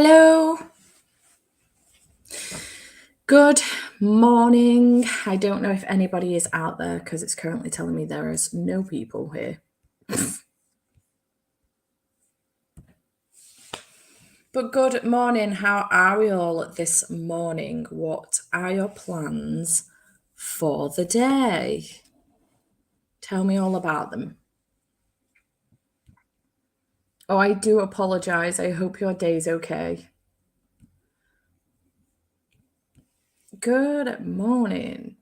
Hello. Good morning. I don't know if anybody is out there because it's currently telling me there is no people here. But good morning. How are we all this morning? What are your plans for the day? Tell me all about them. Oh, I do apologize. I hope your day's okay. Good morning.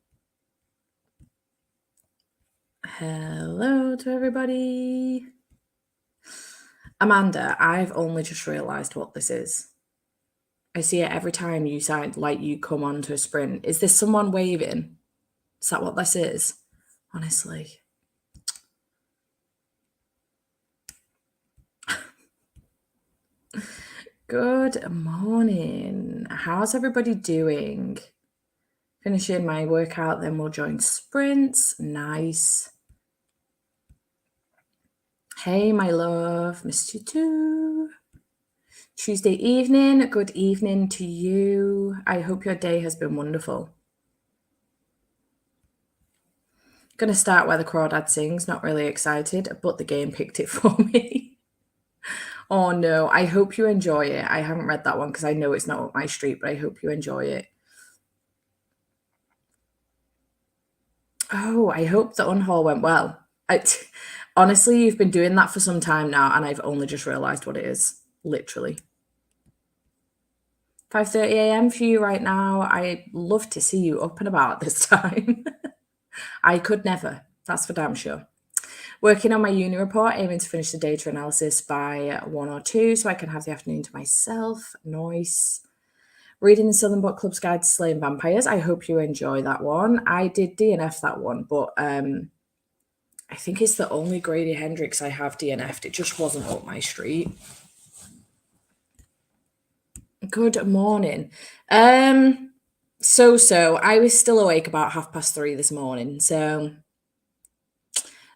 Hello to everybody. Amanda, I've only just realised what this is. I see it every time you sound like you come onto a sprint. Is this someone waving? Is that what this is? Honestly. Good morning. How's everybody doing? Finishing my workout, then we'll join sprints. Nice. Hey, my love. Missed you too. Tuesday evening. Good evening to you. I hope your day has been wonderful. Gonna start where the crawdad sings. Not really excited, but the game picked it for me. Oh no, I hope you enjoy it. I haven't read that one because I know it's not up my street, but I hope you enjoy it. Oh, I hope the unhaul went well. Honestly, you've been doing that for some time now, and I've only just realised what it is. Literally. 5:30 a.m. for you right now. I'd love to see you up and about this time. I could never. That's for damn sure. Working on my uni report, aiming to finish the data analysis by 1 or 2 so I can have the afternoon to myself. Nice. Reading the Southern Book Club's Guide to Slaying Vampires. I hope you enjoy that one. I did DNF that one, but I think it's the only Grady Hendrix I have DNF'd. It just wasn't up my street. Good morning. So. I was still awake about 3:30 this morning, so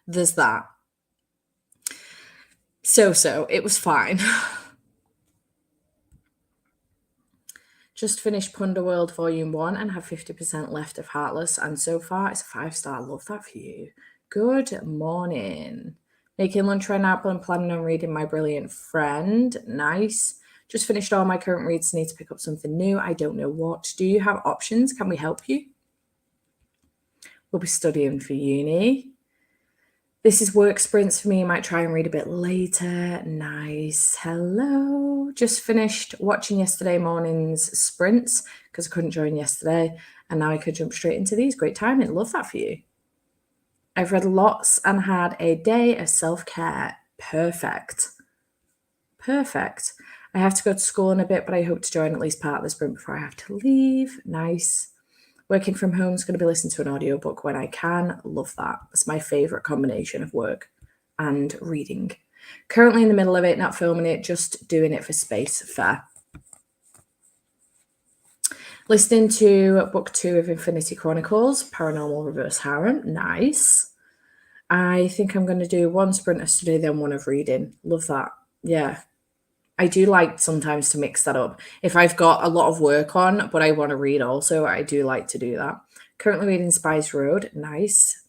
there's that. So. It was fine. Just finished Punderworld Volume 1 and have 50% left of Heartless, and so far it's a 5-star. Love that for you. Good morning. Making lunch right now, but I'm planning on reading My Brilliant Friend. Nice. Just finished all my current reads. Need to pick up something new. I don't know what. Do you have options? Can we help you? We'll be studying for uni. This is work sprints for me. Might try and read a bit later. Nice. Hello. Just finished watching yesterday morning's sprints because I couldn't join yesterday. And now I could jump straight into these. Great timing. Love that for you. I've read lots and had a day of self-care. Perfect. I have to go to school in a bit, but I hope to join at least part of the sprint before I have to leave. Nice. Working from home is going to be listening to an audiobook when I can. Love that. It's my favourite combination of work and reading. Currently in the middle of it, not filming it, just doing it for space. Fair. Listening to book 2 of Infinity Chronicles, Paranormal Reverse Harem. Nice. I think I'm going to do 1 sprint of study, then 1 of reading. Love that. Yeah. I do like sometimes to mix that up. If I've got a lot of work on, but I want to read also, I do like to do that. Currently reading Spice Road. Nice.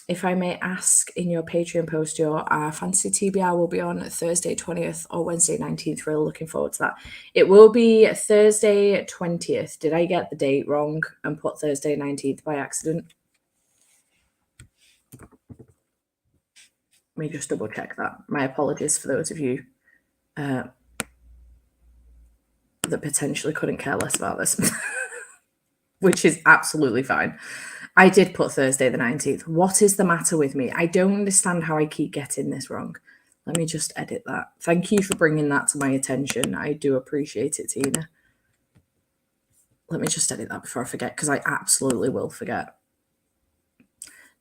If I may ask, in your Patreon post, your fantasy TBR will be on Thursday 20th or Wednesday 19th. Really looking forward to that. It will be Thursday 20th. Did I get the date wrong and put Thursday 19th by accident? Let me just double check that. My apologies for those of you that potentially couldn't care less about this, which is absolutely fine. I did put Thursday the 19th. What is the matter with me? I don't understand how I keep getting this wrong. Let me just edit that. Thank you for bringing that to my attention. I do appreciate it, Tina. Let me just edit that before I forget, because I absolutely will forget.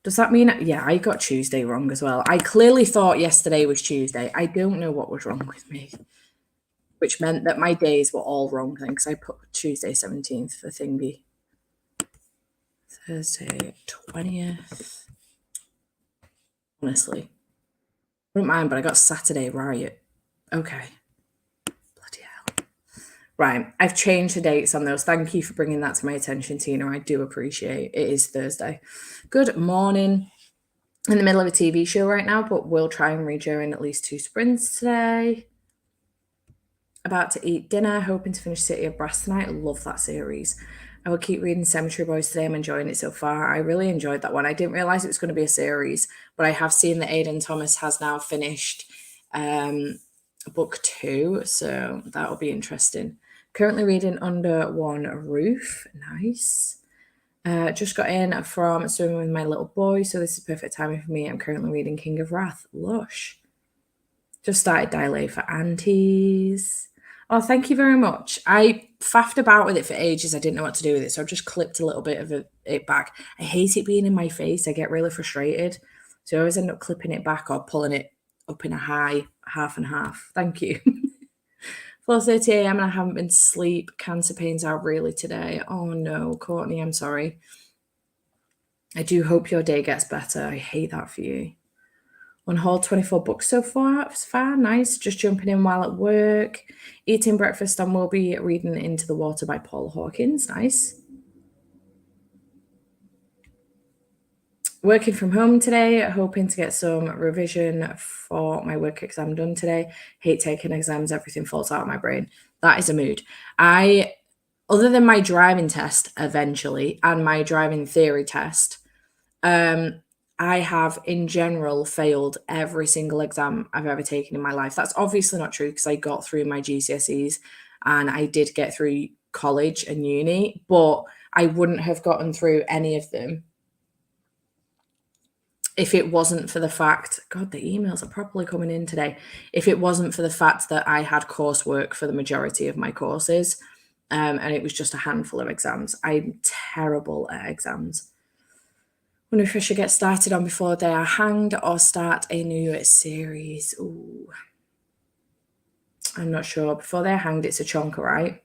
Does that mean, yeah, I got Tuesday wrong as well. I clearly thought yesterday was Tuesday. I don't know what was wrong with me, which meant that my days were all wrong then, because I put Tuesday 17th for thingy. Thursday 20th. Honestly, I don't mind, but I got Saturday right. Okay. Bloody hell. Right, I've changed the dates on those. Thank you for bringing that to my attention, Tina. I do appreciate it. It is Thursday. Good morning. In the middle of a TV show right now, but we'll try and read during at least 2 sprints today. About to eat dinner, hoping to finish City of Brass tonight. Love that series. I will keep reading Cemetery Boys today. I'm enjoying it so far. I really enjoyed that one. I didn't realize it was going to be a series, but I have seen that Aidan Thomas has now finished book 2, so that'll be interesting. Currently reading Under One Roof. Nice. Just got in from swimming with my little boy, so this is perfect timing for me. I'm currently reading King of Wrath. Lush. Just started Dilate for Aunties. Oh, thank you very much. I faffed about with it for ages. I didn't know what to do with it, so I've just clipped a little bit of it back. I hate it being in my face. I get really frustrated. So I always end up clipping it back or pulling it up in a high, half and half. Thank you. 4:30 a.m. and I haven't been to sleep. Cancer pains are really today. Oh no, Courtney, I'm sorry. I do hope your day gets better. I hate that for you. On haul 24 books so far. It's far nice. Just jumping in while at work. Eating breakfast and we'll be reading Into the Water by Paul Hawkins. Nice. Working from home today, hoping to get some revision for my work exam done today. Hate taking exams, everything falls out of my brain. That is a mood. Other than my driving test eventually and my driving theory test, I have in general failed every single exam I've ever taken in my life. That's obviously not true because I got through my GCSEs and I did get through college and uni, but I wouldn't have gotten through any of them if it wasn't for the fact, God, the emails are properly coming in today. If it wasn't for the fact that I had coursework for the majority of my courses, and it was just a handful of exams. I'm terrible at exams. Wonder if I should get started on before they are hanged or start a new series. Ooh, I'm not sure. Before they're hanged, it's a chonker, right?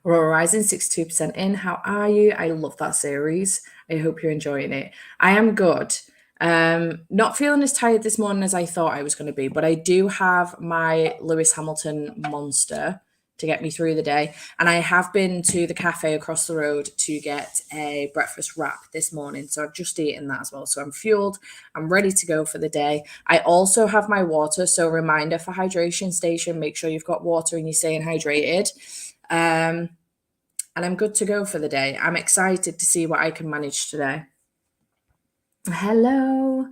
Aurora Rising, 62% in. How are you? I love that series. I hope you're enjoying it. I am good. Not feeling as tired this morning as I thought I was going to be, but I do have my Lewis Hamilton Monster to get me through the day. And I have been to the cafe across the road to get a breakfast wrap this morning. So I've just eaten that as well. So I'm fueled. I'm ready to go for the day. I also have my water. So reminder for hydration station, make sure you've got water and you're staying hydrated. And I'm good to go for the day. I'm excited to see what I can manage today. Hello.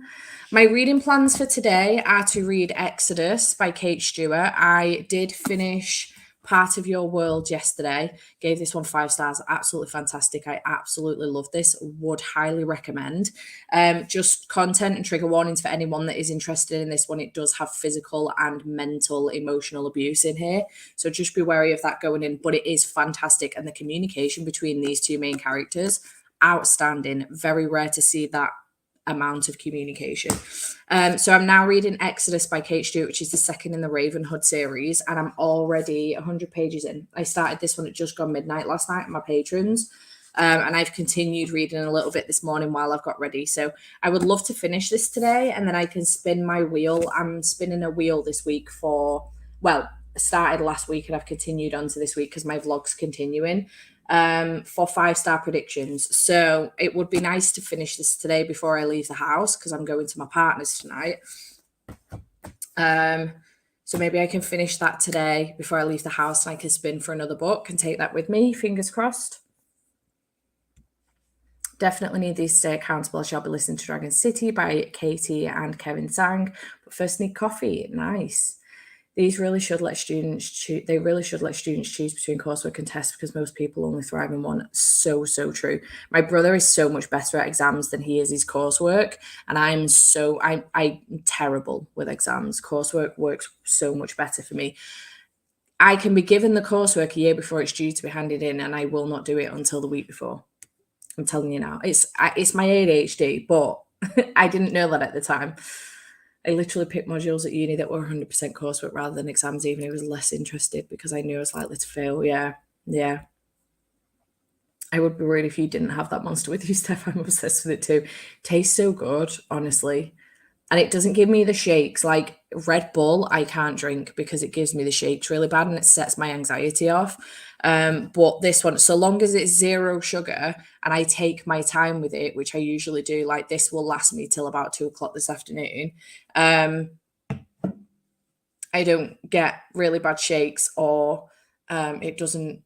My reading plans for today are to read Exodus by Kate Stewart. I did finish Part of Your World yesterday. Gave this one 5 stars. Absolutely fantastic. I absolutely love this. Would highly recommend. Just content and trigger warnings for anyone that is interested in this one. It does have physical and mental, emotional abuse in here. So just be wary of that going in. But it is fantastic. And the communication between these two main characters, outstanding. Very rare to see that amount of communication. So I'm now reading Exodus by Kate Stewart, which is the second in the Ravenhood series, and I'm already 100 pages in. I started this one at just gone midnight last night, my patrons, and I've continued reading a little bit this morning while I've got ready. So I would love to finish this today, and then I can spin my wheel. I'm spinning a wheel this week started last week and I've continued on to this week because my vlog's continuing. For 5-star predictions. So it would be nice to finish this today before I leave the house because I'm going to my partner's tonight. So maybe I can finish that today before I leave the house and I can spin for another book and take that with me. Fingers crossed. Definitely need these to stay accountable. I shall be listening to Dragon City by Katie and Kevin Sang. But first need coffee. Nice. These really should let students choose. They really should let students choose between coursework and tests because most people only thrive in one. So true. My brother is so much better at exams than he is his coursework, and I'm terrible with exams. Coursework works so much better for me. I can be given the coursework a year before it's due to be handed in, and I will not do it until the week before. I'm telling you now, it's my ADHD, but I didn't know that at the time. I literally picked modules at uni that were 100% coursework rather than exams, even if I was less interested because I knew I was likely to fail. Yeah. I would be worried if you didn't have that monster with you, Steph. I'm obsessed with it too. Tastes so good, honestly. and it doesn't give me the shakes. Like Red Bull, I can't drink because it gives me the shakes really bad and it sets my anxiety off. But this one, so long as it's 0 sugar and I take my time with it, which I usually do, like this will last me till about 2 o'clock this afternoon. I don't get really bad shakes, or it doesn't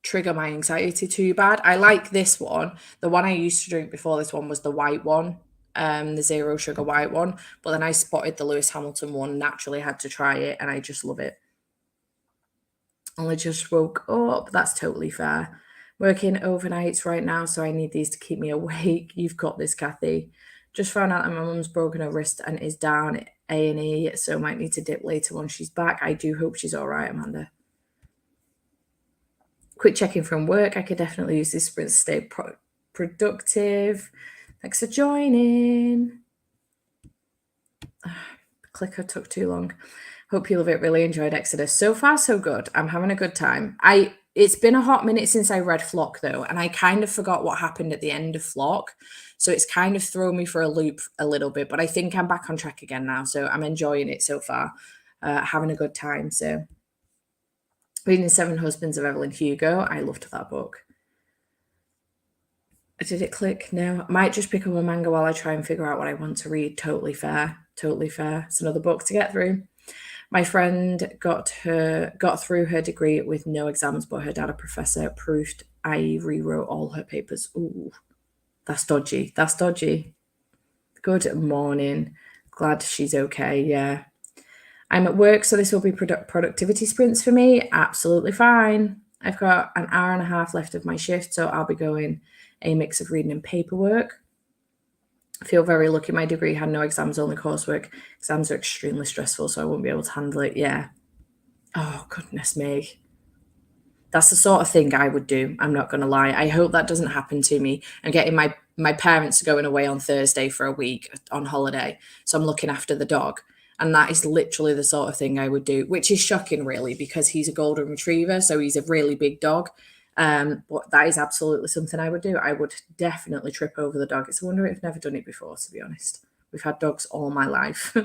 trigger my anxiety too bad. I like this one. The one I used to drink before this one was the white one, the 0 sugar white one. But then I spotted the Lewis Hamilton one, naturally had to try it, and I just love it. Only just woke up. That's totally fair. Working overnights right now, so I need these to keep me awake. You've got this, Kathy. Just found out that my mum's broken her wrist and is down at A&E, so might need to dip later when she's back. I do hope she's all right, Amanda. Quick check-in from work. I could definitely use this sprint to stay productive. Thanks for joining. Clicker took too long. Hope you love it. Really enjoyed Exodus. So far, so good. I'm having a good time. It's been a hot minute since I read Flock, though, and I kind of forgot what happened at the end of Flock. So it's kind of thrown me for a loop a little bit, but I think I'm back on track again now. So I'm enjoying it so far. Having a good time. So reading Seven Husbands of Evelyn Hugo. I loved that book. Did it click? No. I might just pick up a manga while I try and figure out what I want to read. Totally fair. Totally fair. It's another book to get through. My friend got through her degree with no exams, but her dad, a professor, proved I rewrote all her papers. Ooh, that's dodgy. That's dodgy. Good morning. Glad she's okay. Yeah. I'm at work, so this will be productivity sprints for me. Absolutely fine. I've got an hour and a half left of my shift, so I'll be going a mix of reading and paperwork. I feel very lucky my degree had no exams, only coursework. Exams are extremely stressful, so I won't be able to handle it. Yeah. Oh, goodness me. That's the sort of thing I would do. I'm not going to lie. I hope that doesn't happen to me. I'm getting my parents are going away on Thursday for a week on holiday, so I'm looking after the dog. And that is literally the sort of thing I would do, which is shocking, really, because he's a golden retriever, so he's a really big dog. But that is absolutely something I would do. I would definitely trip over the dog. It's a wonder I've never done it before, to be honest. We've had dogs all my life.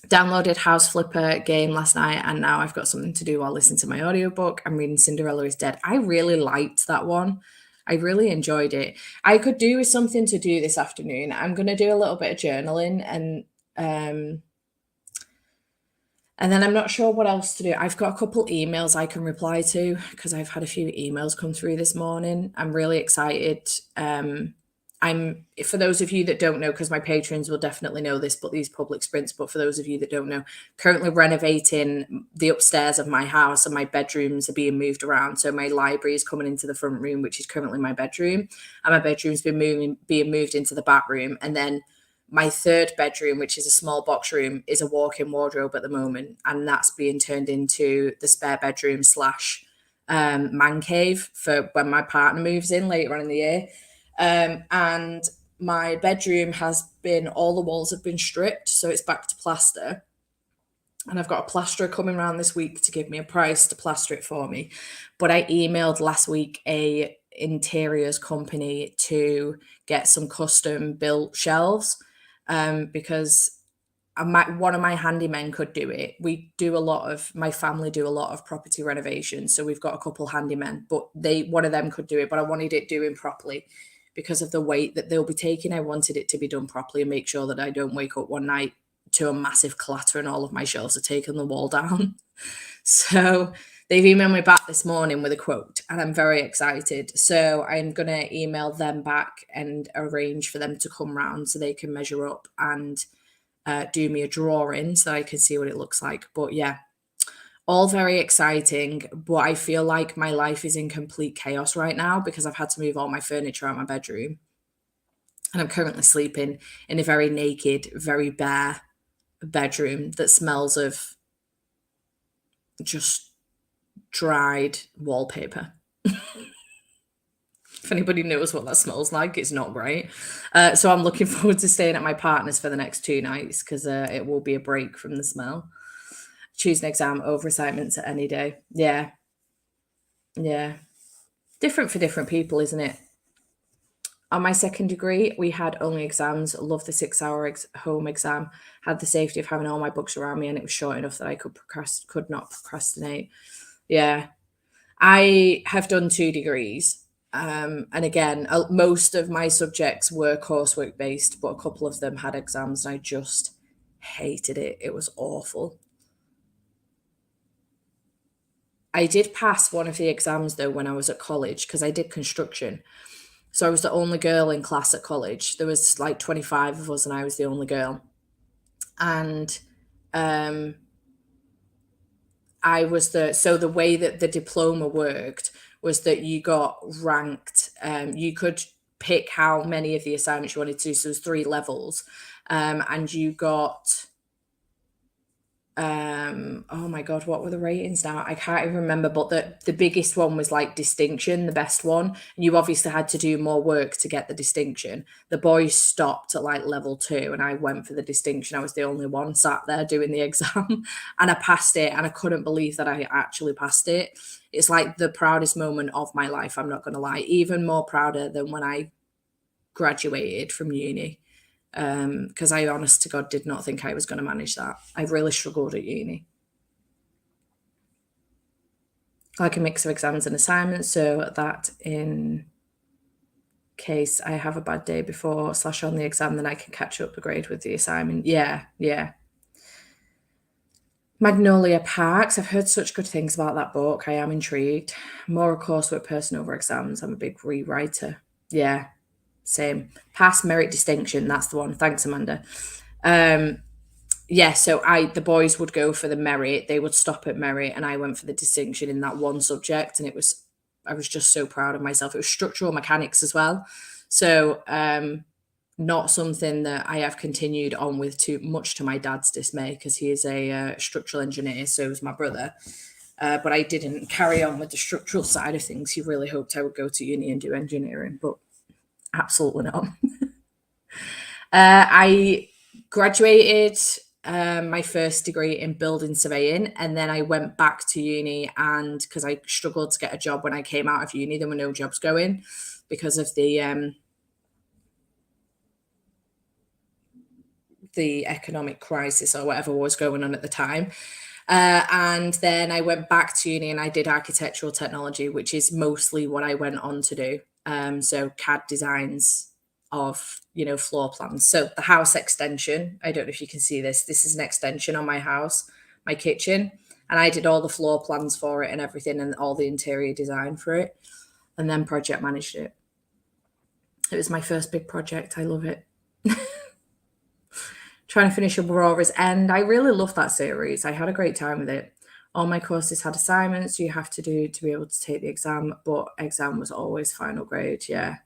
Downloaded House Flipper game last night, and now I've got something to do while listening to my audiobook. I'm reading Cinderella is Dead. I really liked that one. I really enjoyed it. I could do with something to do this afternoon. I'm going to do a little bit of journaling, and then I'm not sure what else to do. I've got a couple emails I can reply to because I've had a few emails come through this morning. I'm really excited. I'm, for those of you that don't know, because my patrons will definitely know this, but these public sprints, but for those of you that don't know, currently renovating the upstairs of my house, and my bedrooms are being moved around. So my library is coming into the front room, which is currently my bedroom, and my bedroom's being moved into the back room. And then my third bedroom, which is a small box room, is a walk-in wardrobe at the moment, and that's being turned into the spare bedroom slash man cave for when my partner moves in later on in the year. And my bedroom has been, all the walls have been stripped, so it's back to plaster. And I've got a plasterer coming around this week to give me a price to plaster it for me. But I emailed last week a interiors company to get some custom built shelves, because one of my handymen could do it. My family do a lot of property renovations, so we've got a couple handymen, but one of them could do it, but I wanted it doing properly because of the weight that they'll be taking. I wanted it to be done properly and make sure that I don't wake up one night to a massive clatter and all of my shelves are taking the wall down. So they've emailed me back this morning with a quote, and I'm very excited. So I'm going to email them back and arrange for them to come round so they can measure up and do me a drawing so I can see what it looks like. But yeah, all very exciting, but I feel like my life is in complete chaos right now because I've had to move all my furniture out of my bedroom. And I'm currently sleeping in a very naked, very bare bedroom that smells of just dried wallpaper. If anybody knows what that smells like, it's not great. So I'm looking forward to staying at my partner's for the next 2 nights because it will be a break from the smell. Choose an exam over assignments at any day. Yeah. Yeah. Different for different people, isn't it? On my second degree, we had only exams. Loved the 6-hour home exam. Had the safety of having all my books around me, and it was short enough that I could not procrastinate. Yeah, I have done 2 degrees. And again, most of my subjects were coursework based, but a couple of them had exams, and I just hated it. It was awful. I did pass one of the exams though when I was at college because I did construction. So I was the only girl in class at college. There was like 25 of us, and I was the only girl. And um, the way that the diploma worked was that you got ranked. You could pick how many of the assignments you wanted to do. So there's 3 levels, and you got oh my god, what were the ratings now? I can't even remember, but the biggest one was like distinction, the best one, and you obviously had to do more work to get the distinction. The boys stopped at like level 2, and I went for the distinction. I was the only one sat there doing the exam, and I passed it, and I couldn't believe that I actually passed it. It's like the proudest moment of my life, I'm not gonna lie, even more prouder than when I graduated from uni, because I honest to God did not think I was going to manage that. I really struggled at uni. Like a mix of exams and assignments, so that in case I have a bad day before / on the exam, then I can catch up the grade with the assignment. Yeah, yeah. Magnolia Parks. I've heard such good things about that book. I am intrigued. More a coursework person over exams. I'm a big rewriter. Yeah, same. Pass, merit, distinction. That's the one. Thanks, Amanda. Yeah, so the boys would go for the merit, they would stop at merit, and I went for the distinction in that one subject, and I was just so proud of myself. It was structural mechanics as well. So not something that I have continued on with too much, to my dad's dismay, because he is a structural engineer, so is my brother. But I didn't carry on with the structural side of things. He really hoped I would go to uni and do engineering, but absolutely not. I graduated my first degree in building surveying, and then I went back to uni, and because I struggled to get a job when I came out of uni, there were no jobs going because of the economic crisis or whatever was going on at the time. And then I went back to uni and I did architectural technology, which is mostly what I went on to do. So CAD designs of, floor plans. So the house extension, I don't know if you can see this. This is an extension on my house, my kitchen. And I did all the floor plans for it and everything, and all the interior design for it, and then project managed it. It was my first big project. I love it. Trying to finish Aurora's End. I really love that series. I had a great time with it. All my courses had assignments you have to do to be able to take the exam, but exam was always final grade. Yeah.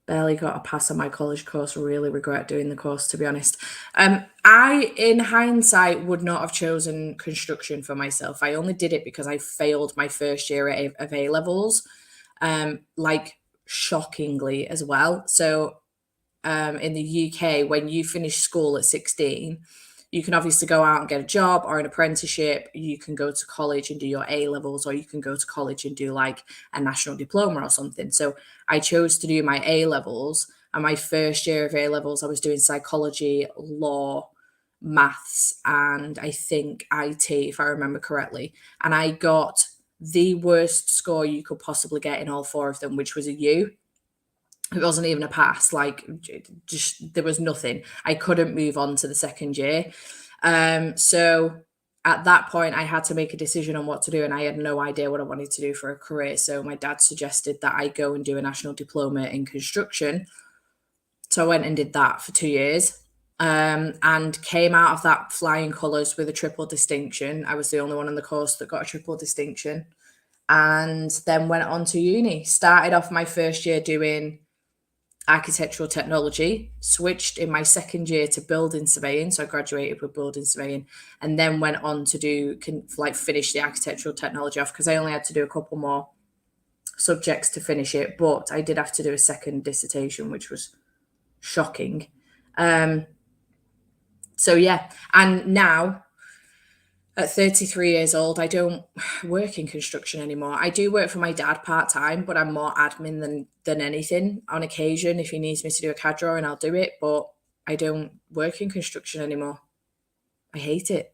Barely got a pass on my college course. Really regret doing the course, to be honest. I, in hindsight, would not have chosen construction for myself. I only did it because I failed my first year of A levels, like shockingly as well. So in the UK, when you finish school at 16, you can obviously go out and get a job or an apprenticeship. You can go to college and do your A levels, or you can go to college and do like a national diploma or something. So I chose to do my A levels. And my first year of A levels, I was doing psychology, law, maths, and I think IT, if I remember correctly. And I got the worst score you could possibly get in all 4 of them, which was a U. It wasn't even a pass. Like, just there was nothing. I couldn't move on to the second year. So at that point, I had to make a decision on what to do, and I had no idea what I wanted to do for a career. So my dad suggested that I go and do a national diploma in construction. So I went and did that for 2 years, and came out of that flying colours with a triple distinction. I was the only one in the course that got a triple distinction, and then went on to uni. Started off my first year doing architectural technology, switched in my second year to building surveying. So I graduated with building surveying, and then went on to finish the architectural technology off, because I only had to do a couple more subjects to finish it. But I did have to do a second dissertation, which was shocking. So yeah, and now At 33 years old, I don't work in construction anymore. I do work for my dad part-time, but I'm more admin than anything. On occasion, if he needs me to do a CAD drawing, I'll do it, but I don't work in construction anymore. I hate it.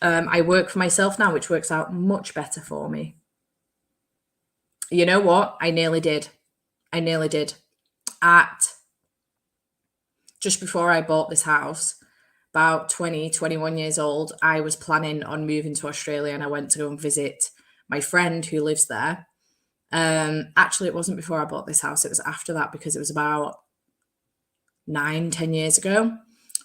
I work for myself now, which works out much better for me. You know what? I nearly did. I nearly did. At just before I bought this house, about 20, 21 years old, I was planning on moving to Australia and I went to go and visit my friend who lives there. Actually, it wasn't before I bought this house, it was after that because it was about 9, 10 years ago.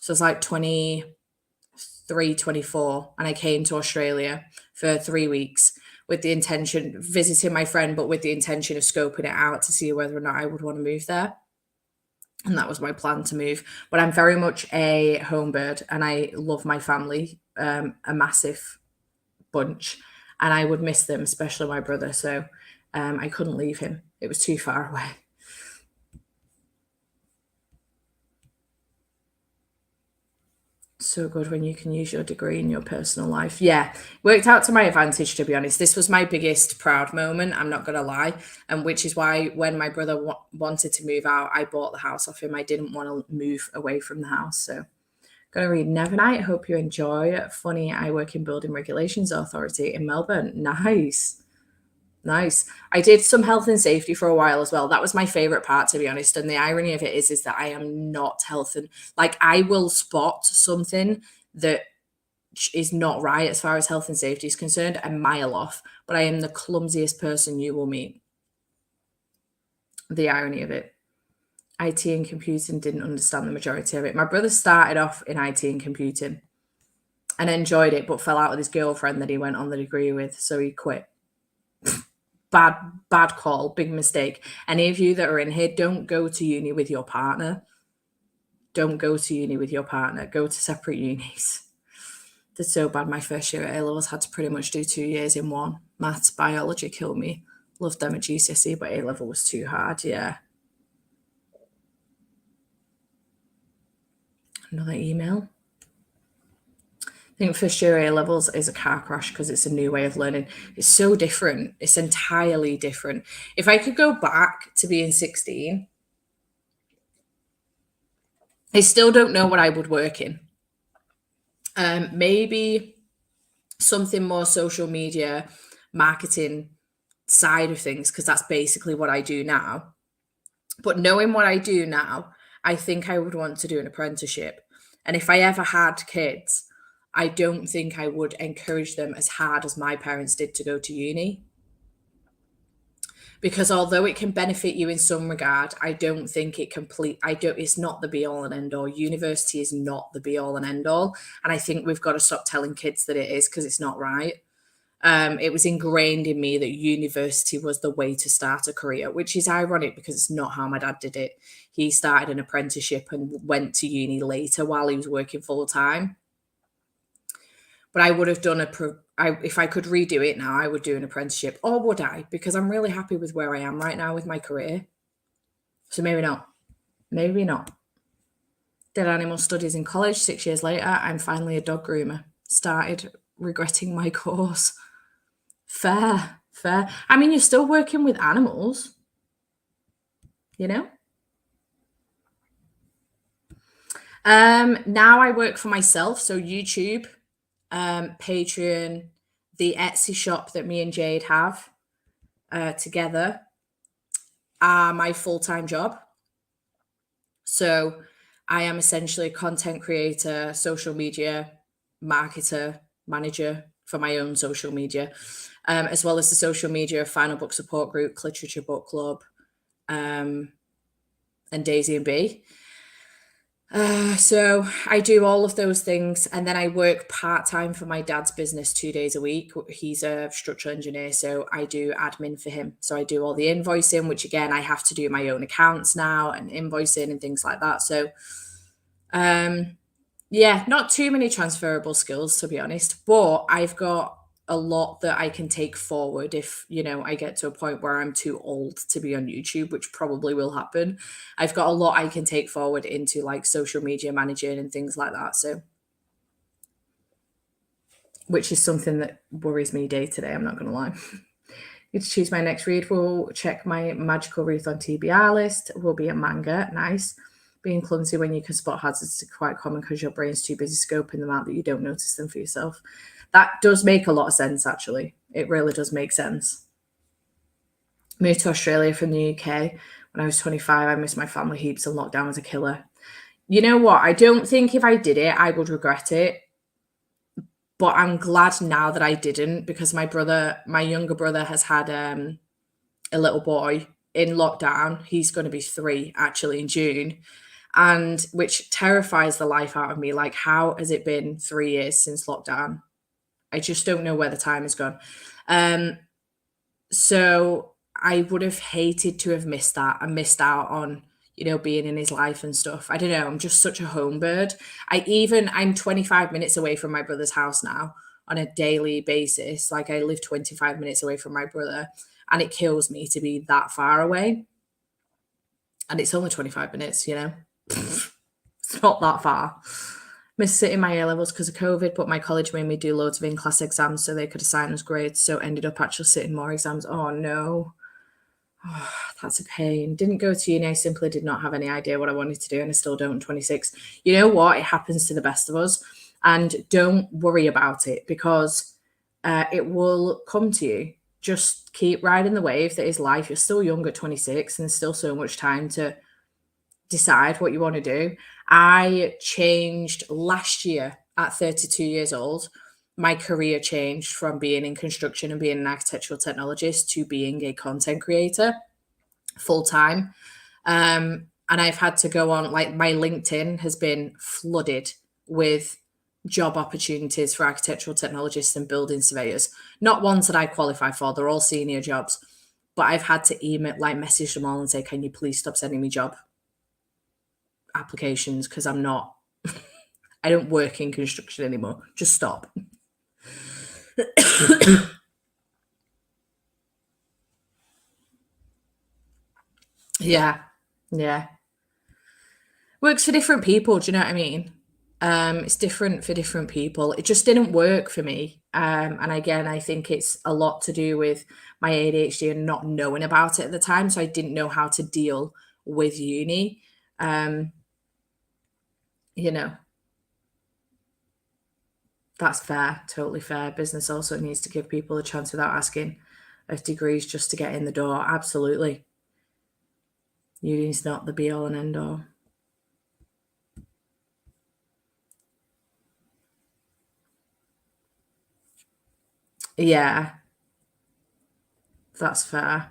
So it's like 23, 24, and I came to Australia for 3 weeks with the intention, visiting my friend, but with the intention of scoping it out to see whether or not I would want to move there. And that was my plan to move. But I'm very much a home bird and I love my family, a massive bunch. And I would miss them, especially my brother. So I couldn't leave him. It was too far away. So good when you can use your degree in your personal life. Yeah, worked out to my advantage, to be honest. This was my biggest proud moment, I'm not going to lie. And which is why when my brother wanted to move out, I bought the house off him. I didn't want to move away from the house. So, going to read Nevernight. Hope you enjoy. Funny, I work in Building Regulations Authority in Melbourne. Nice. Nice. I did some health and safety for a while as well. That was my favorite part, to be honest. And the irony of it is that I am not health and like I will spot something that is not right as far as health and safety is concerned a mile off, but I am the clumsiest person you will meet. The irony of it. IT and computing, didn't understand the majority of it. My brother started off in IT and computing and enjoyed it, but fell out with his girlfriend that he went on the degree with, so he quit. Bad call, big mistake. Any of you that are in here, don't go to uni with your partner. Don't go to uni with your partner. Go to separate unis. Did so bad my first year at A-levels, had to pretty much do 2 years in one. Maths, biology killed me. Loved them at GCSE, but A-level was too hard, yeah. Another email. I think first year A levels is a car crash because it's a new way of learning. It's so different. It's entirely different. If I could go back to being 16, I still don't know what I would work in. Maybe something more social media, marketing side of things, because that's basically what I do now. But knowing what I do now, I think I would want to do an apprenticeship. And if I ever had kids, I don't think I would encourage them as hard as my parents did to go to uni. Because although it can benefit you in some regard, I don't think it's not the be all and end all. University is not the be all and end all. And I think we've got to stop telling kids that it is because it's not right. It was ingrained in me that university was the way to start a career, which is ironic because it's not how my dad did it. He started an apprenticeship and went to uni later while he was working full time. But I would have done if I could redo it now, I would do an apprenticeship. Or would I? Because I'm really happy with where I am right now with my career. So maybe not. Maybe not. Did animal studies in college. 6 years later, I'm finally a dog groomer. Started regretting my course. Fair. I mean, you're still working with animals, you know? Now I work for myself. So YouTube, Patreon, the Etsy shop that me and Jade have together are my full-time job. So I am essentially a content creator, social media marketer, manager for my own social media, as well as the social media of Final Book Support Group, Literature Book Club, and Daisy and B. So I do all of those things, and then I work part-time for my dad's business 2 days a week. He's a structural engineer, so I do admin for him. So I do all the invoicing, which again, I have to do my own accounts now and invoicing and things like that. So, yeah, not too many transferable skills, to be honest, but I've got a lot that I can take forward if, I get to a point where I'm too old to be on YouTube, which probably will happen. I've got a lot I can take forward into like social media managing and things like that. So which is something that worries me day to day, I'm not going to lie. Need to choose my next read. Will check my magical Ruth on TBR list. Will be a manga. Nice. Being clumsy when you can spot hazards is quite common because your brain's too busy scoping them out that you don't notice them for yourself. That does make a lot of sense, actually. It really does make sense. Moved to Australia from the UK when I was 25. I missed my family heaps and lockdown was a killer. You know what? I don't think if I did it, I would regret it. But I'm glad now that I didn't, because my younger brother has had a little boy in lockdown. He's going to be 3 actually in June, and which terrifies the life out of me. Like, how has it been 3 years since lockdown? I just don't know where the time has gone. So I would have hated to have missed that and missed out on, being in his life and stuff. I don't know. I'm just such a home bird. I'm 25 minutes away from my brother's house now on a daily basis. Like, I live 25 minutes away from my brother, and it kills me to be that far away. And it's only 25 minutes, It's not that far. Missed sitting my A levels because of COVID, but my college made me do loads of in-class exams so they could assign us grades. So ended up actually sitting more exams. Oh no. Oh, that's a pain. Didn't go to uni. I simply did not have any idea what I wanted to do, and I still don't. 26. You know what? It happens to the best of us, and don't worry about it, because it will come to you. Just keep riding the wave that is life. You're still young at 26, and there's still so much time to decide what you want to do. I changed last year at 32 years old. My career changed from being in construction and being an architectural technologist to being a content creator full time. And I've had to go on, like, my LinkedIn has been flooded with job opportunities for architectural technologists and building surveyors. Not ones that I qualify for, they're all senior jobs. But I've had to message them all and say, can you please stop sending me job applications, because I don't work in construction anymore. Just stop. Yeah. Works for different people, do you know what I mean? It's different for different people. It just didn't work for me. And again, I think it's a lot to do with my ADHD and not knowing about it at the time. So I didn't know how to deal with uni. You know, that's fair, totally fair. Business also needs to give people a chance without asking of degrees just to get in the door. Absolutely. Uni's not the be all and end all. Yeah, that's fair.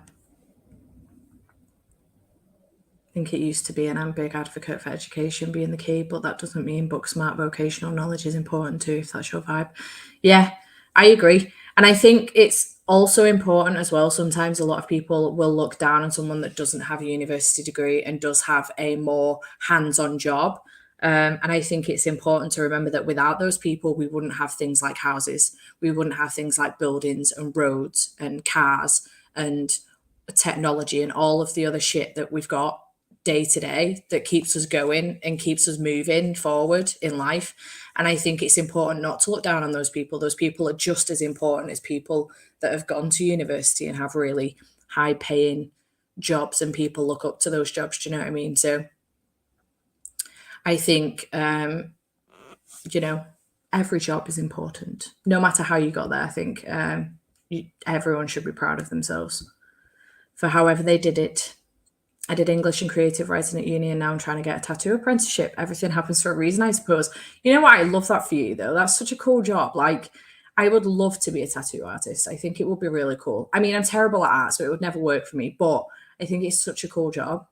I think it used to be, and I'm a big advocate for education being the key, but that doesn't mean book smart vocational knowledge is important too, if that's your vibe. Yeah, I agree. And I think it's also important as well. Sometimes a lot of people will look down on someone that doesn't have a university degree and does have a more hands on job. And I think it's important to remember that without those people, we wouldn't have things like houses, we wouldn't have things like buildings and roads and cars and technology and all of the other shit that we've got day to day that keeps us going and keeps us moving forward in life. And I think it's important not to look down on those people. Those people are just as important as people that have gone to university and have really high paying jobs, and people look up to those jobs. Do you know what I mean? So I think, every job is important, no matter how you got there. I think everyone should be proud of themselves for however they did it. I did English and creative writing at uni, and now I'm trying to get a tattoo apprenticeship. Everything happens for a reason, I suppose. You know what? I love that for you, though. That's such a cool job. Like, I would love to be a tattoo artist. I think it would be really cool. I mean, I'm terrible at art, so it would never work for me, but I think it's such a cool job.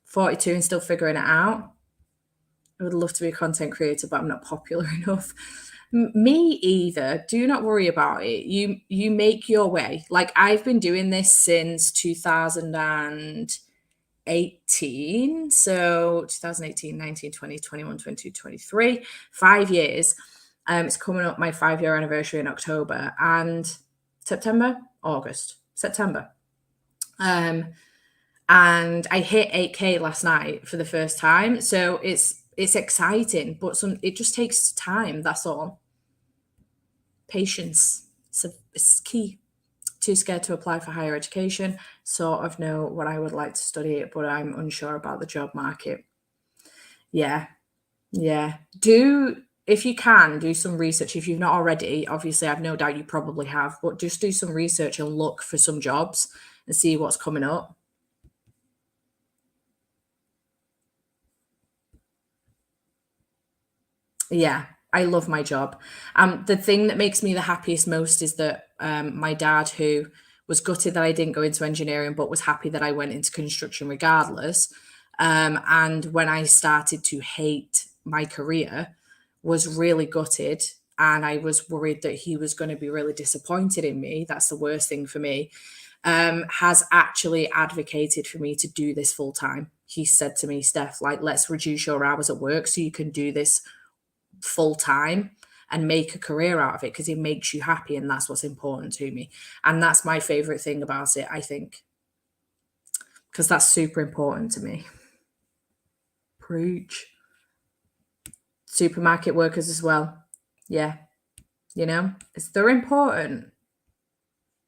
42 and still figuring it out. I would love to be a content creator, but I'm not popular enough. Me either. Do not worry about it. You make your way. Like, I've been doing this since 2018. So 2018, 19, 20, 21, 22, 23, 5 years. It's coming up my 5-year anniversary in October and September. And I hit 8K last night for the first time. So it's exciting, but it just takes time. That's all. Patience. So it's key. Too scared to apply for higher education. Sort of know what I would like to study, but I'm unsure about the job market. Yeah. If you can, do some research. If you've not already, obviously, I've no doubt you probably have, but just do some research and look for some jobs and see what's coming up. Yeah, I love my job. The thing that makes me the happiest most is that my dad, who was gutted that I didn't go into engineering, but was happy that I went into construction regardless. And when I started to hate my career, was really gutted. And I was worried that he was going to be really disappointed in me. That's the worst thing for me. Has actually advocated for me to do this full time. He said to me, Steph, like, let's reduce your hours at work so you can do this full time and make a career out of it because it makes you happy, and that's what's important to me. And that's my favorite thing about it, I think, because that's super important to me. Preach. Supermarket workers as well. Yeah. They're important.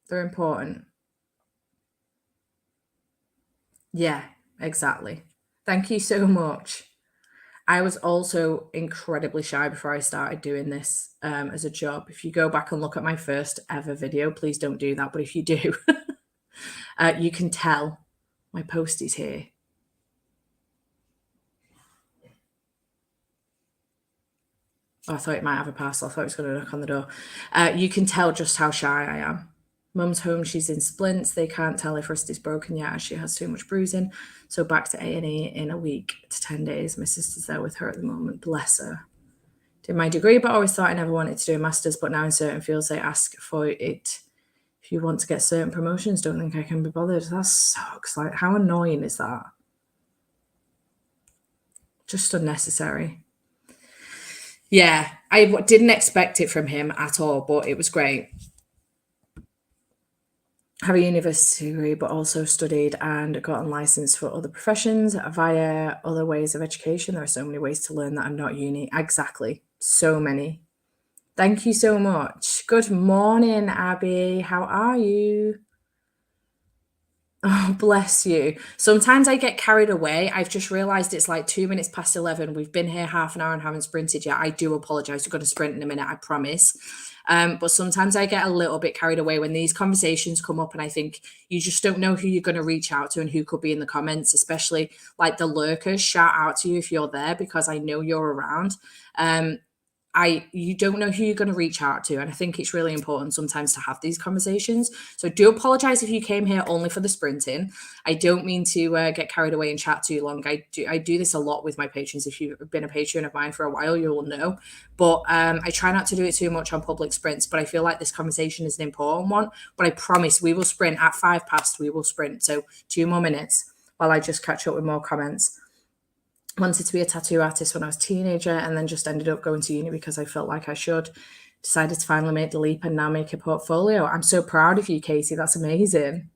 They're important. Yeah, exactly. Thank you so much. I was also incredibly shy before I started doing this as a job. If you go back and look at my first ever video, please don't do that. But if you do, you can tell my posties here. Oh, I thought it might have a parcel. I thought it was going to knock on the door. You can tell just how shy I am. Mum's home. She's in splints. They can't tell if wrist is broken yet as she has too much bruising. So back to A&E in a week to 10 days. My sister's there with her at the moment. Bless her. Did my degree, but always thought I never wanted to do a master's. But now in certain fields, they ask for it. If you want to get certain promotions, don't think I can be bothered. That sucks. Like, how annoying is that? Just unnecessary. Yeah, I didn't expect it from him at all, but it was great. Have a university degree, but also studied and gotten licensed for other professions via other ways of education. There are so many ways to learn that are not uni. Exactly. So many. Thank you so much. Good morning, Abby. How are you? Oh, bless you. Sometimes I get carried away. I've just realized it's like 2 minutes past 11. We've been here half an hour and haven't sprinted yet. I do apologize. We're going to sprint in a minute, I promise. But sometimes I get a little bit carried away when these conversations come up, and I think you just don't know who you're going to reach out to and who could be in the comments, especially like the lurkers. Shout out to you if you're there because I know you're around. You don't know who you're going to reach out to, and I think it's really important sometimes to have these conversations. So do apologize if you came here only for the sprinting. I don't mean to get carried away and chat too long. I do this a lot with my patrons. If you've been a patron of mine for a while, you will know. But I try not to do it too much on public sprints. But I feel like this conversation is an important one. But I promise we will sprint at 5 past. We will sprint. So 2 more minutes while I just catch up with more comments. Wanted to be a tattoo artist when I was a teenager and then just ended up going to uni because I felt like I should. Decided to finally make the leap and now make a portfolio. I'm so proud of you, Katie. That's amazing.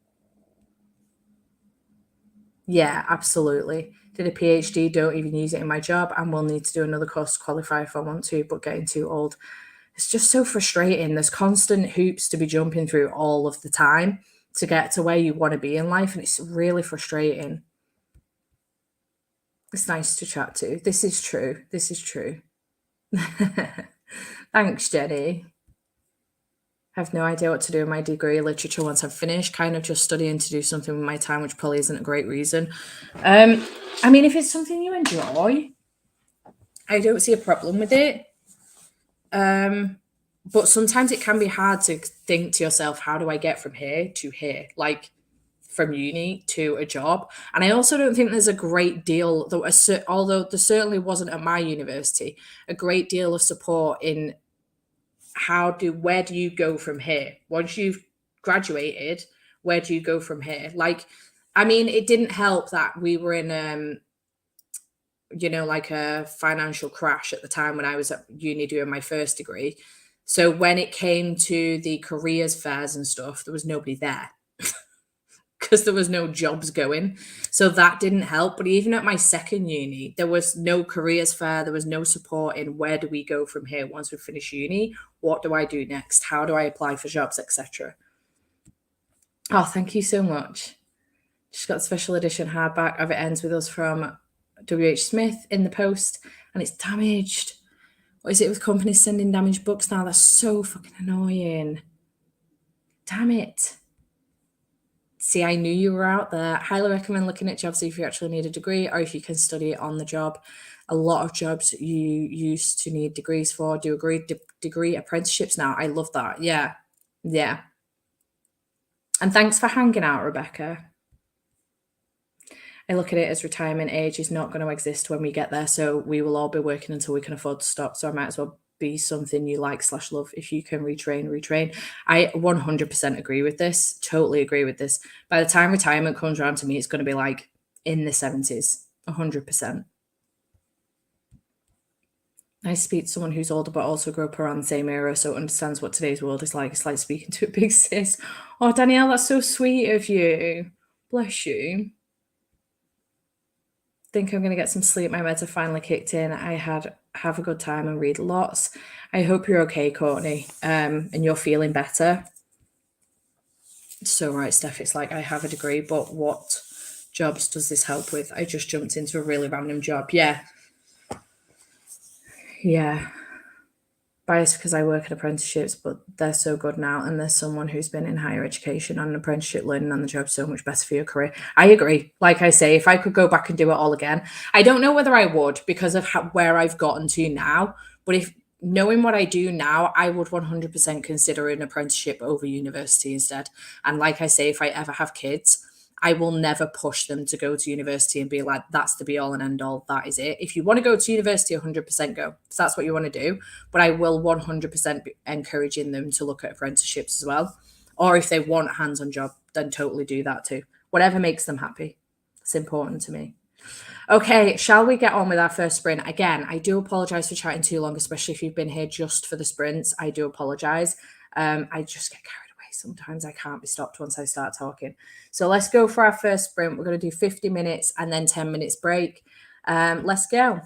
Yeah, absolutely. Did a PhD, don't even use it in my job, and will need to do another course to qualify if I want to, but getting too old. It's just so frustrating. There's constant hoops to be jumping through all of the time to get to where you want to be in life, and it's really frustrating. It's nice to chat to. This is true. This is true. Thanks, Jenny. I have no idea what to do with my degree literature once I've finished, kind of just studying to do something with my time, which probably isn't a great reason. I mean, if it's something you enjoy, I don't see a problem with it. But sometimes it can be hard to think to yourself, how do I get from here to here? Like from uni to a job. And I also don't think there's a great deal, although there certainly wasn't at my university, a great deal of support in where do you go from here? Once you've graduated, where do you go from here? Like, I mean, it didn't help that we were in like a financial crash at the time when I was at uni doing my first degree. So when it came to the careers fairs and stuff, there was nobody there. because there was no jobs going. So that didn't help. But even at my second uni, there was no careers fair. There was no support in where do we go from here once we finish uni? What do I do next? How do I apply for jobs, etc. Oh, thank you so much. She's got a special edition hardback of It Ends With Us from W.H. Smith in the post, and it's damaged. What is it with companies sending damaged books now? That's so fucking annoying. Damn it. See, I knew you were out there. Highly recommend looking at jobs if you actually need a degree or if you can study it on the job. A lot of jobs you used to need degrees for do degree apprenticeships now. I love that. Yeah. Yeah. And thanks for hanging out, Rebecca. I look at it as retirement age is not going to exist when we get there. So we will all be working until we can afford to stop. So I might as well be something you like / love. If you can retrain. I 100% agree with this. Totally agree with this. By the time retirement comes around to me, it's going to be like in the 70s, 100%. I speak to someone who's older but also grew up around the same era, so understands what today's world is like. It's like speaking to a big sis. Oh, Danielle, that's so sweet of you. Bless you. Think I'm going to get some sleep. My meds have finally kicked in. I have a good time and read lots. I hope you're okay, Courtney, and you're feeling better. So right, Steph, it's like I have a degree, but what jobs does this help with? I just jumped into a really random job. Yeah. Biased because I work at apprenticeships, but they're so good now. And there's someone who's been in higher education on an apprenticeship learning on the job so much better for your career. I agree. Like I say, if I could go back and do it all again, I don't know whether I would because of where I've gotten to now. But if knowing what I do now, I would 100% consider an apprenticeship over university instead. And like I say, if I ever have kids, I will never push them to go to university and be like, that's the be all and end all. That is it. If you want to go to university, 100% go. If that's what you want to do. But I will 100% be encouraging them to look at apprenticeships as well. Or if they want a hands on job, then totally do that too. Whatever makes them happy. It's important to me. Okay, shall we get on with our first sprint? Again, I do apologize for chatting too long, especially if you've been here just for the sprints. I do apologize. I just get carried away sometimes. I can't be stopped once I start talking. So let's go for our first sprint. We're going to do 50 minutes and then 10 minutes break. Let's go.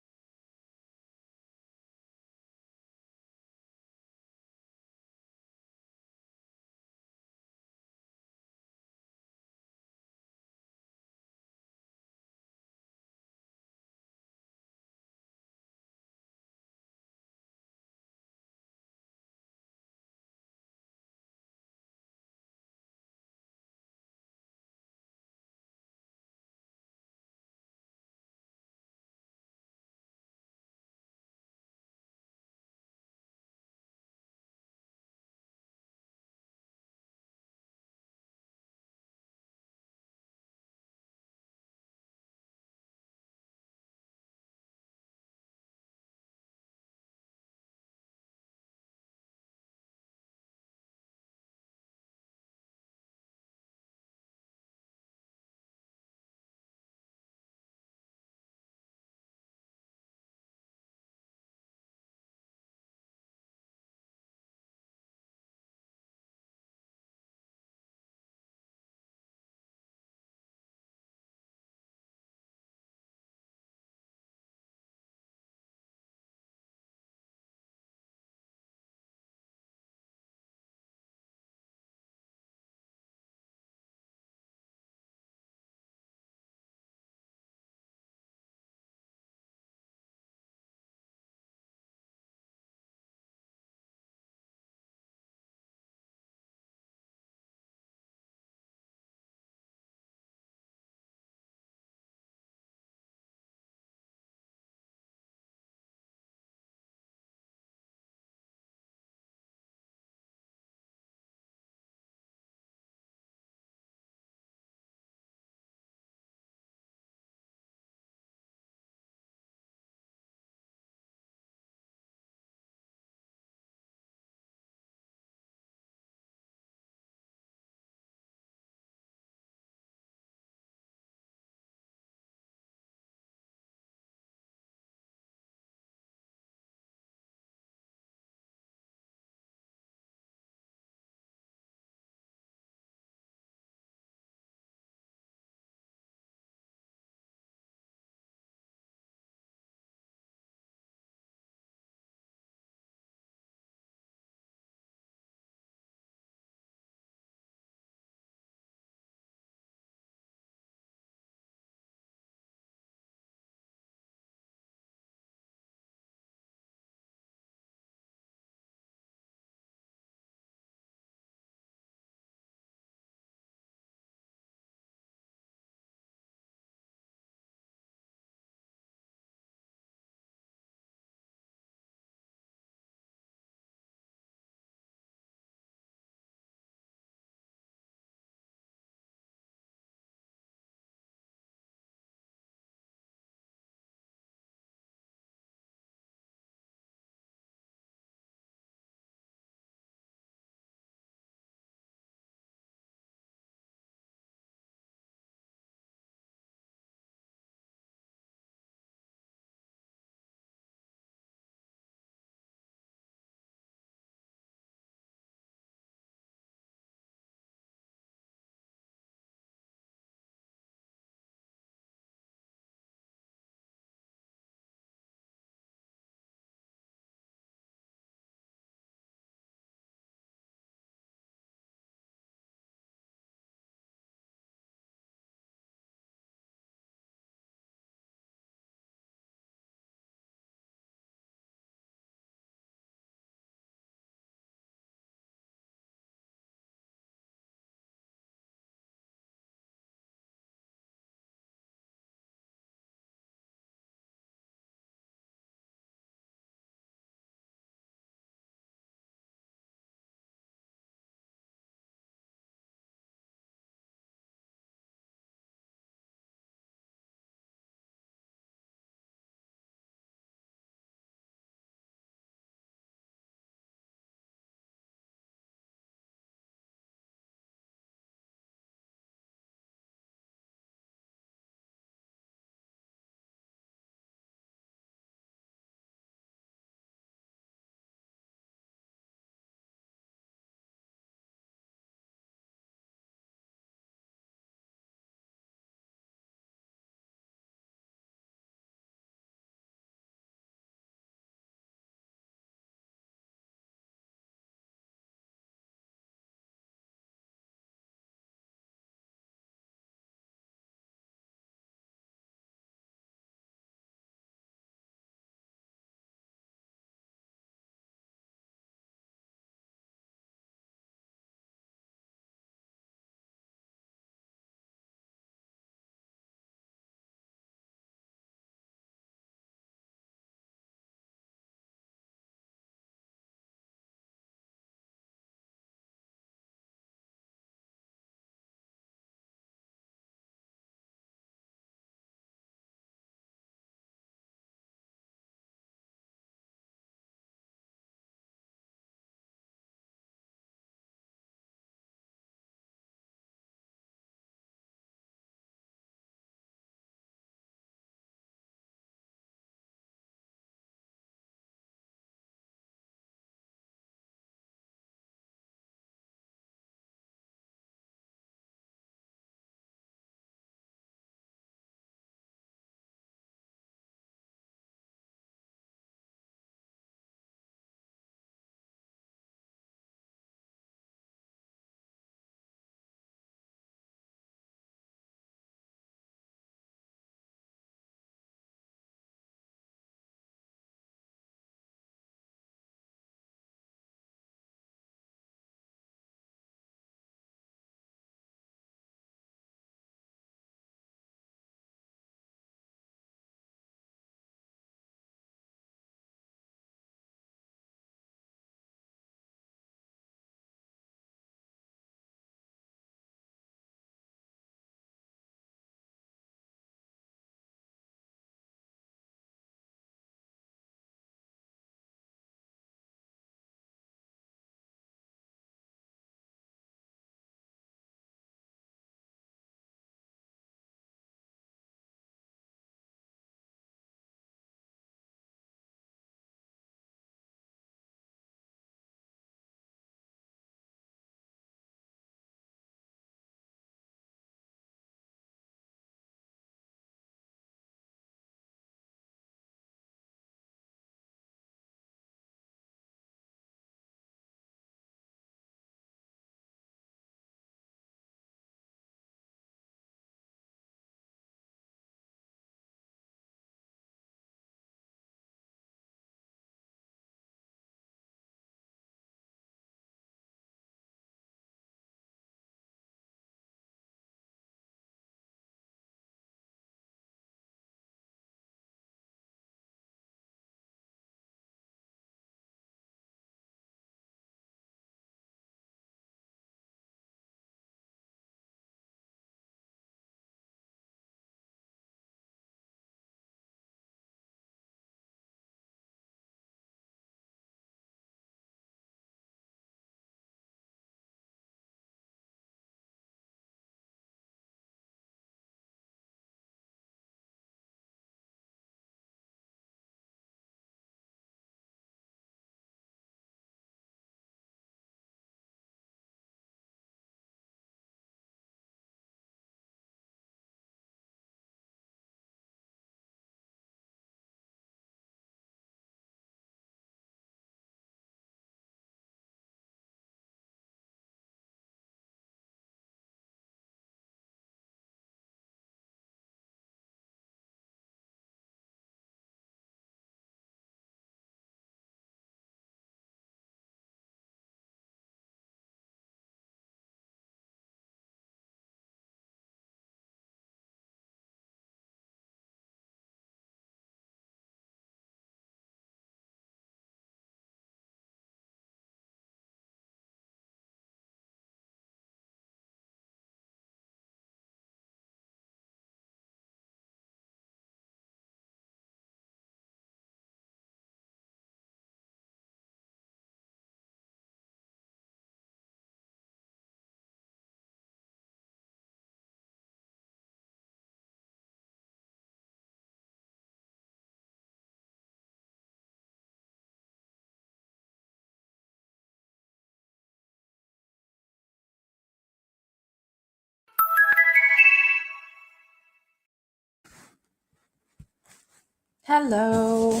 Hello.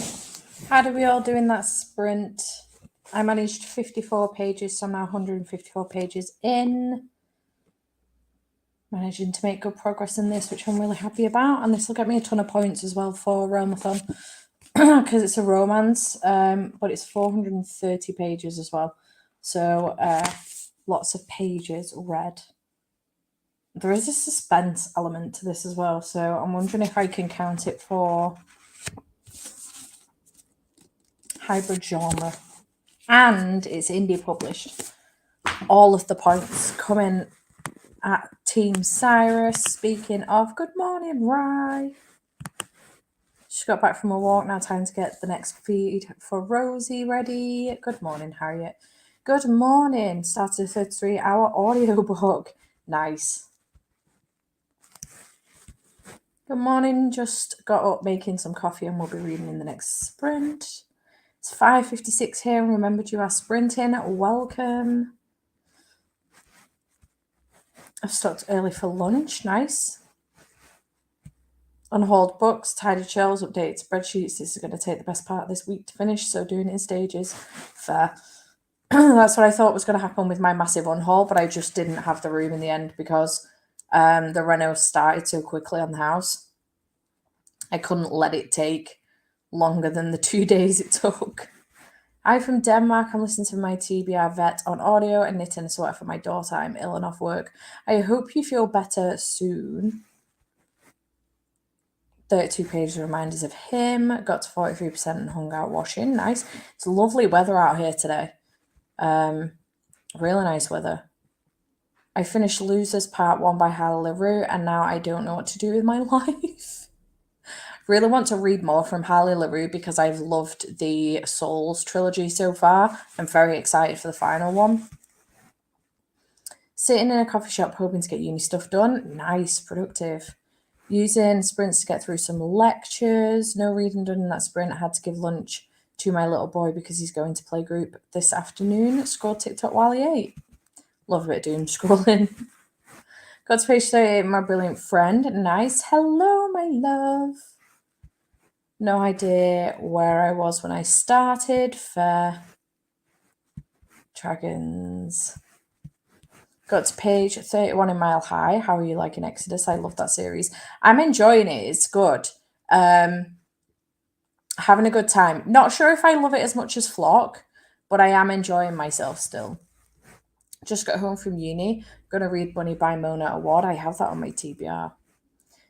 How do we all do in that sprint? I managed 54 pages, so I'm now 154 pages in. Managing to make good progress in this, which I'm really happy about. And this will get me a ton of points as well for Realmathon because it's a romance, but it's 430 pages as well. So lots of pages read. There is a suspense element to this as well, so I'm wondering if I can count it for hybrid genre. And it's indie published. All of the points coming at Team Cyrus. Speaking of, good morning, Rye. She got back from a walk, now time to get the next feed for Rosie ready. Good morning, Harriet. Good morning. Started a 33-hour audiobook. Nice. Good morning. Just got up making some coffee and we'll be reading in the next sprint. It's 5:56 here and remembered you are sprinting. Welcome. I've stopped early for lunch. Nice. Unhauled books, tidied shelves, updated spreadsheets. This is going to take the best part of this week to finish, so doing it in stages. Fair. That's what I thought was going to happen with my massive unhaul, but I just didn't have the room in the end because the reno started so quickly on the house. I couldn't let it take longer than the 2 days it took. I'm from Denmark. I'm listening to my TBR vet on audio and knitting a sweater for my daughter. I'm ill and off work. I hope you feel better soon. 32 pages of reminders of him. Got to 43% and hung out washing. Nice. It's lovely weather out here today. Really nice weather. I finished Losers Part 1 by Harley LaRue and now I don't know what to do with my life. Really want to read more from Harley LaRue because I've loved the Souls trilogy so far. I'm very excited for the final one. Sitting in a coffee shop hoping to get uni stuff done. Nice, productive. Using sprints to get through some lectures. No reading done in that sprint. I had to give lunch to my little boy because he's going to play group this afternoon. Scored TikTok while he ate. Love a bit of doom scrolling. Got to page 38, my brilliant friend. Nice. Hello, my love. No idea where I was when I started. Fair. Dragons. Got to page 31 in Mile High. How are you liking Exodus? I love that series. I'm enjoying it. It's good. Having a good time. Not sure if I love it as much as Flock, but I am enjoying myself still. Just got home from uni. Gonna read Bunny by Mona Award. I have that on my TBR.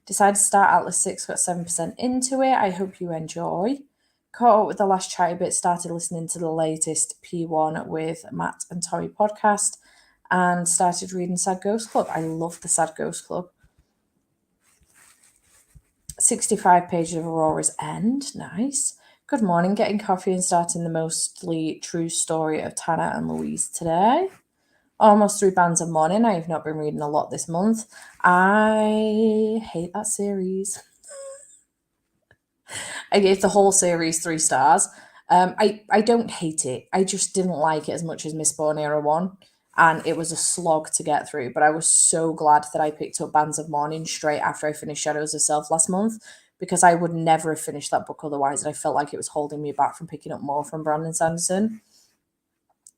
Decided to start Atlas 6, got 7% into it. I hope you enjoy. Caught up with the last chatty bit, started listening to the latest P1 with Matt and Tommy podcast, and started reading Sad Ghost Club. I love the Sad Ghost Club. 65 pages of Aurora's End. Nice. Good morning. Getting coffee and starting the mostly true story of Tana and Louise today. Almost 3 bands of morning. I have not been reading a lot this month. I hate that series. I gave the whole series 3 stars. I don't hate it. I just didn't like it as much as Mistborn Era 1. And it was a slog to get through. But I was so glad that I picked up Bands of Morning straight after I finished Shadows of Self last month. Because I would never have finished that book otherwise. And I felt like it was holding me back from picking up more from Brandon Sanderson.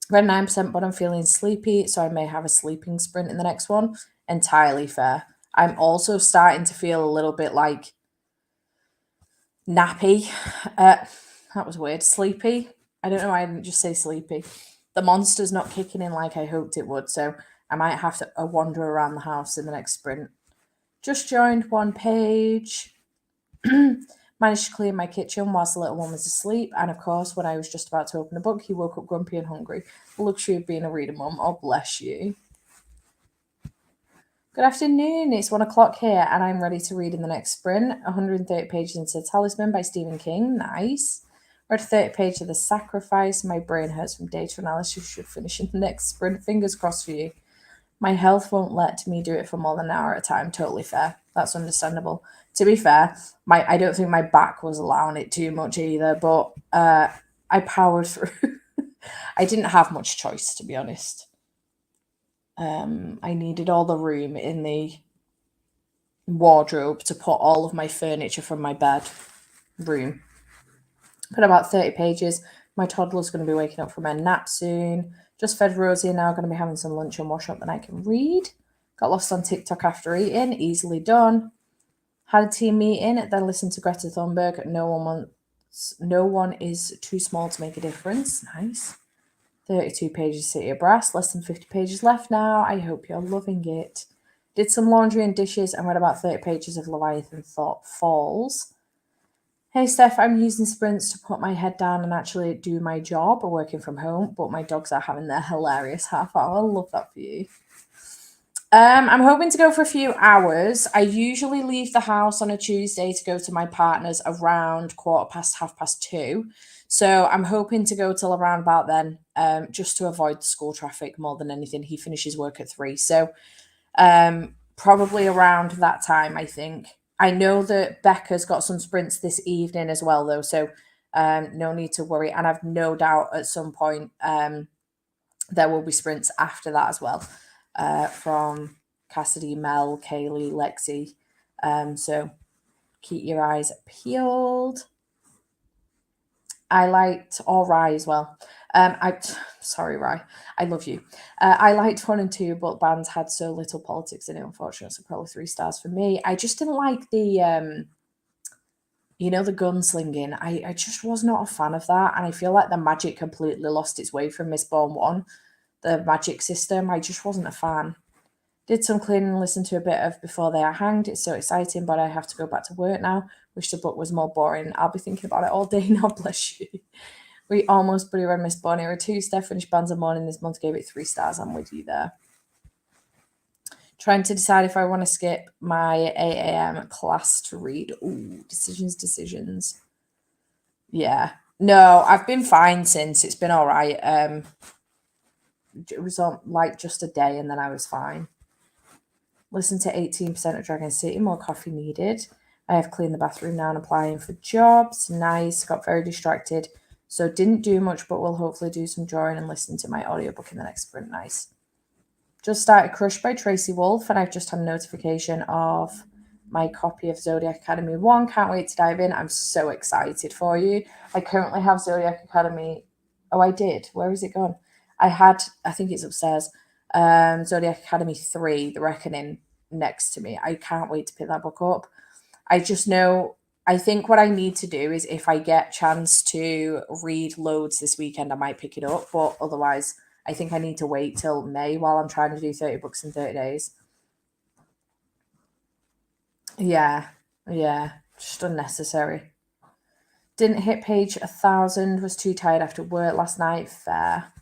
Read 9%, but I'm feeling sleepy. So I may have a sleeping sprint in the next one. Entirely fair. I'm also starting to feel a little bit like nappy. That was weird. Sleepy. I don't know why I didn't just say sleepy. The monster's not kicking in like I hoped it would, so I might have to wander around the house in the next sprint. Just joined 1 page. Managed to clean my kitchen whilst the little one was asleep, and of course, when I was just about to open a book, he woke up grumpy and hungry. The luxury of being a reader mum. Oh, bless you. Good afternoon. It's 1 o'clock here, and I'm ready to read in the next sprint. 130 pages into Talisman by Stephen King. Nice. Read 30 pages of The Sacrifice. My brain hurts from data analysis. Should finish in the next sprint. Fingers crossed for you. My health won't let me do it for more than an hour at a time. Totally fair. That's understandable. To be fair, I don't think my back was allowing it too much either, but I powered through. I didn't have much choice, to be honest. I needed all the room in the wardrobe to put all of my furniture from my bed. room. Put about 30 pages. My toddler's going to be waking up from her nap soon. Just fed Rosie now, going to be having some lunch and wash up, then I can read. Got lost on TikTok after eating, easily done. Had a team meeting, then listened to Greta Thunberg. No one is too small to make a difference. Nice. 32 pages City of Brass, less than 50 pages left now. I hope you're loving it. Did some laundry and dishes and read about 30 pages of Leviathan Thought Falls. Hey Steph, I'm using sprints to put my head down and actually do my job working from home, but my dogs are having their hilarious half hour. Love that for you. I'm hoping to go for a few hours. I usually leave the house on a Tuesday to go to my partner's around 2:15. So I'm hoping to go till around about then, just to avoid the school traffic more than anything. He finishes work at 3. So probably around that time, I think. I know that Becca's got some sprints this evening as well, though, so no need to worry. And I've no doubt at some point there will be sprints after that as well, from Cassidy, Mel, Kaylee, Lexi. So keep your eyes peeled. I liked, or Rye as well. Sorry, Rye, I love you. I liked 1 and 2, but bands had so little politics in it, unfortunately, so probably 3 stars for me. I just didn't like the, the gunslinging. I just was not a fan of that, and I feel like the magic completely lost its way from Mistborn 1. The magic system, I just wasn't a fan. Did some cleaning and listened to a bit of Before They Are Hanged. It's so exciting, but I have to go back to work now. Wish the book was more boring. I'll be thinking about it all day now, bless you. We almost bloody read Mistborn Era 2. Steph finished Bands of Morning this month, gave it 3 stars. I'm with you there. Trying to decide if I want to skip my 8 a.m. class to read. Ooh, decisions. Yeah. No, I've been fine since. It's been all right. It was like just a day and then I was fine. Listen to 18% of Dragon City. More coffee needed. I have cleaned the bathroom now and applying for jobs. Nice. Got very distracted. So didn't do much, but will hopefully do some drawing and listen to my audiobook in the next sprint. Nice. Just started Crush by Tracy Wolf, and I've just had a notification of my copy of Zodiac Academy 1. Can't wait to dive in. I'm so excited for you. I currently have Zodiac Academy. Oh, I did. Where is it gone? I think it's upstairs. Zodiac Academy 3, The Reckoning, next to me. I can't wait to pick that book up. I just know, I think what I need to do is if I get chance to read loads this weekend, I might pick it up. But otherwise, I think I need to wait till May while I'm trying to do 30 books in 30 days. Yeah, just unnecessary. Didn't hit page 1,000, was too tired after work last night. Fair.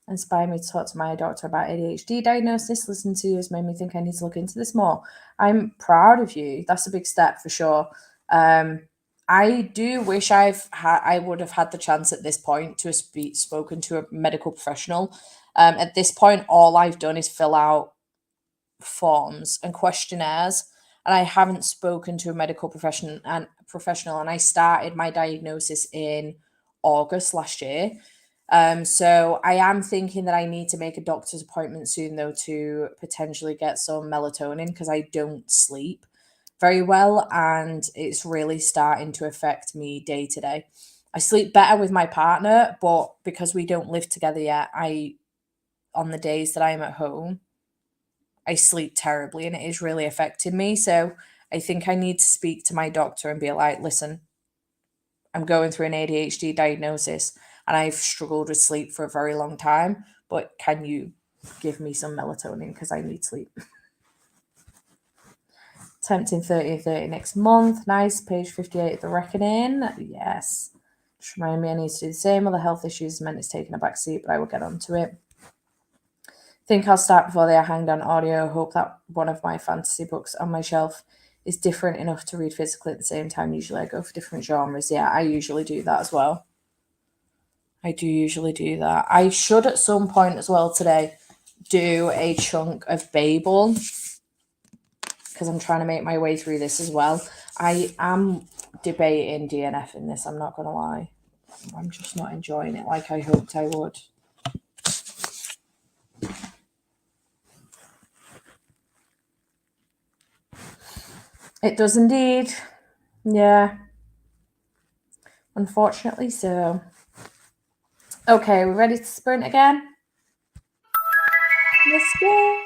Inspired me to talk to my doctor about ADHD diagnosis. Listening to you has made me think I need to look into this more. I'm proud of you. That's a big step for sure. I do wish I would have had the chance at this point to have spoken to a medical professional. At this point, all I've done is fill out forms and questionnaires, and I haven't spoken to a medical professional. And I started my diagnosis in August last year. So I am thinking that I need to make a doctor's appointment soon, though, to potentially get some melatonin because I don't sleep very well, and it's really starting to affect me day to day. I sleep better with my partner, but because we don't live together yet, on the days that I'm at home, I sleep terribly and it is really affecting me. So I think I need to speak to my doctor and be like, listen, I'm going through an ADHD diagnosis and I've struggled with sleep for a very long time, but can you give me some melatonin because I need sleep? Tempting 30 next month. Nice. Page 58 of The Reckoning. Yes. Just remind me I need to do the same. Other health issues meant it's taking a back seat, but I will get onto it. Think I'll start Before They Are Hanged on audio. Hope that one of my fantasy books on my shelf is different enough to read physically at the same time. Usually I go for different genres. Yeah, I usually do that as well. I do usually do that. I should at some point as well today do a chunk of Babel because I'm trying to make my way through this as well. I am debating DNF in this, I'm not going to lie. I'm just not enjoying it like I hoped I would. It does indeed. Yeah. Unfortunately so. Okay, we ready to sprint again? Let's go.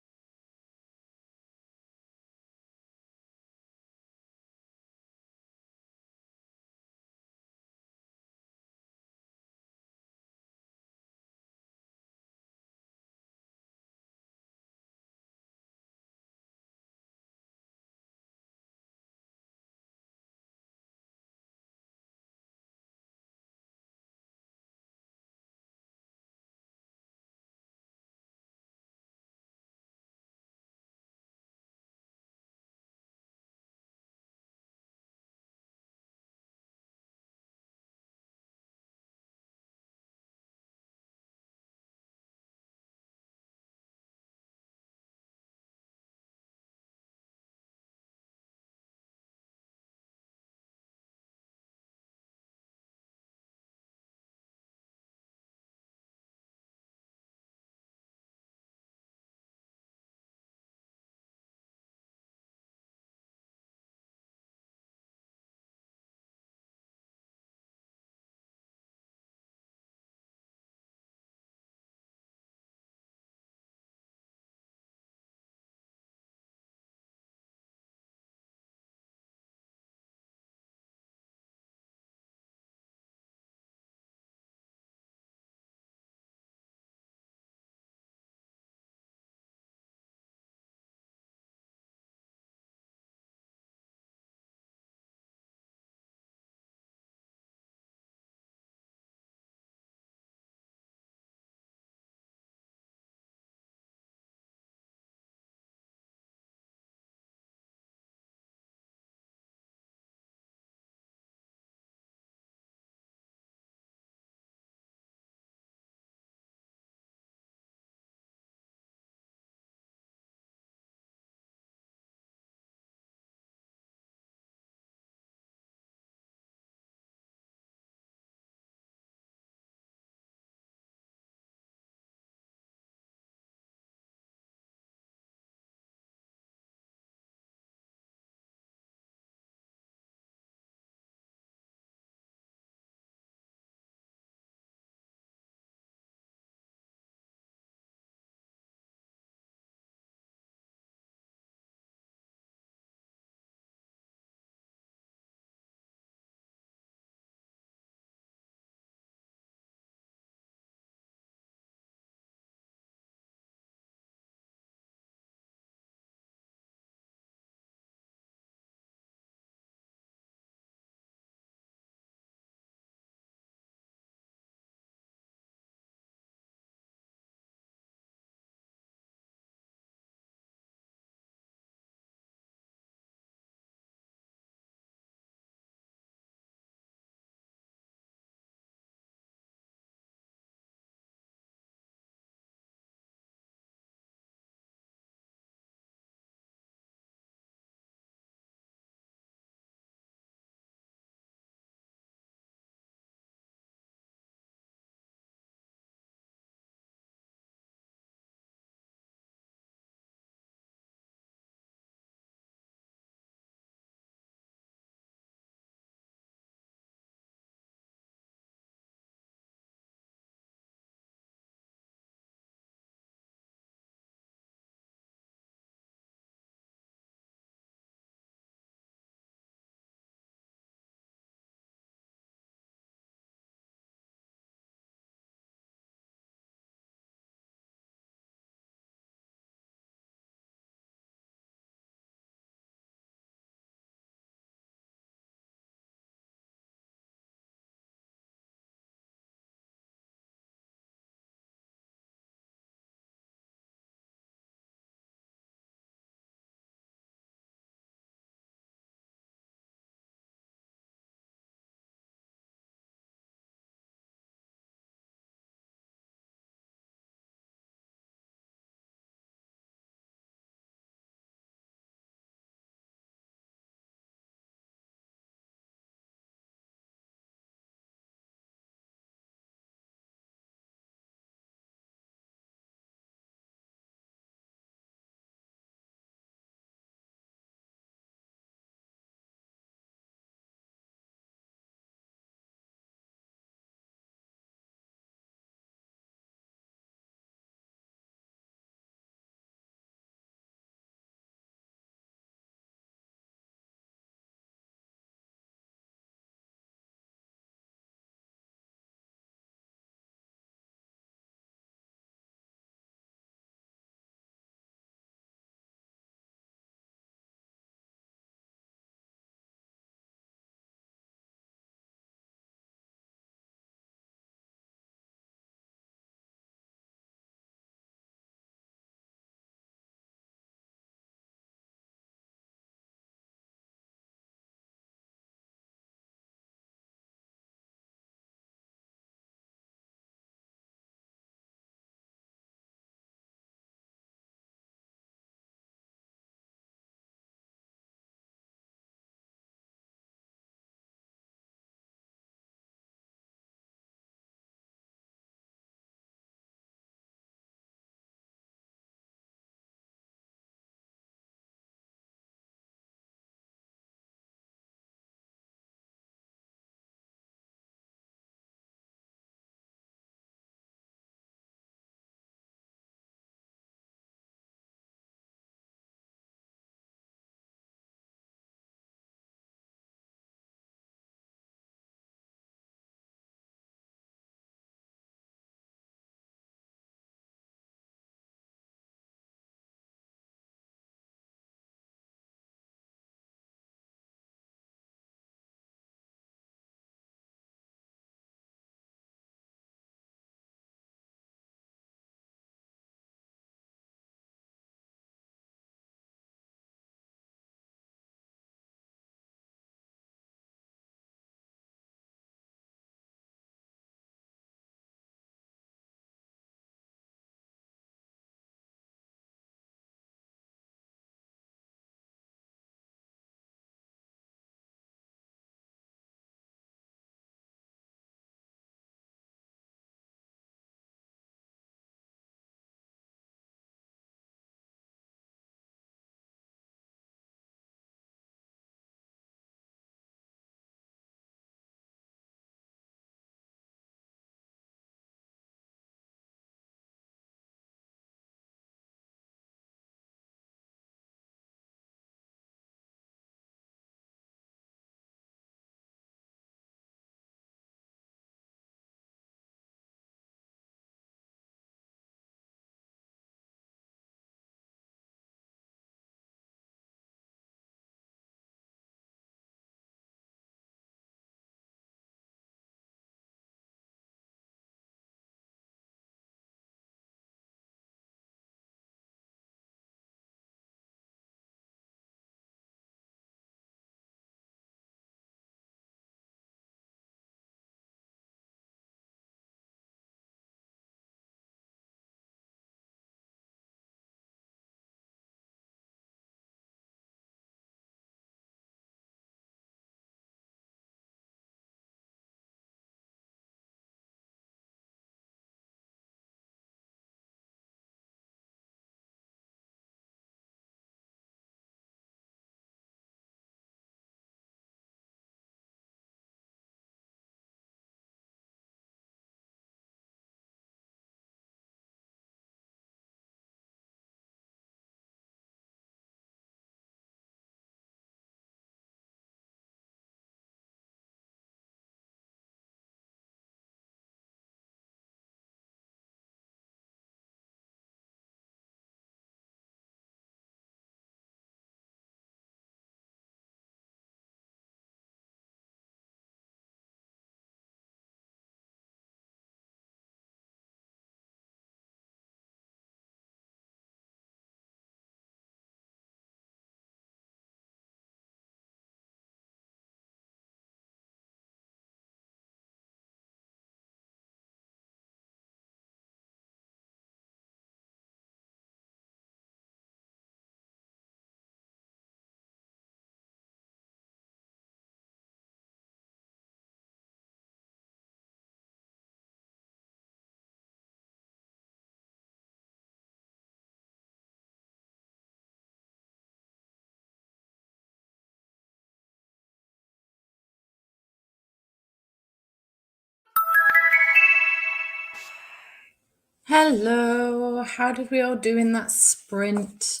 Hello, how did we all do in that sprint?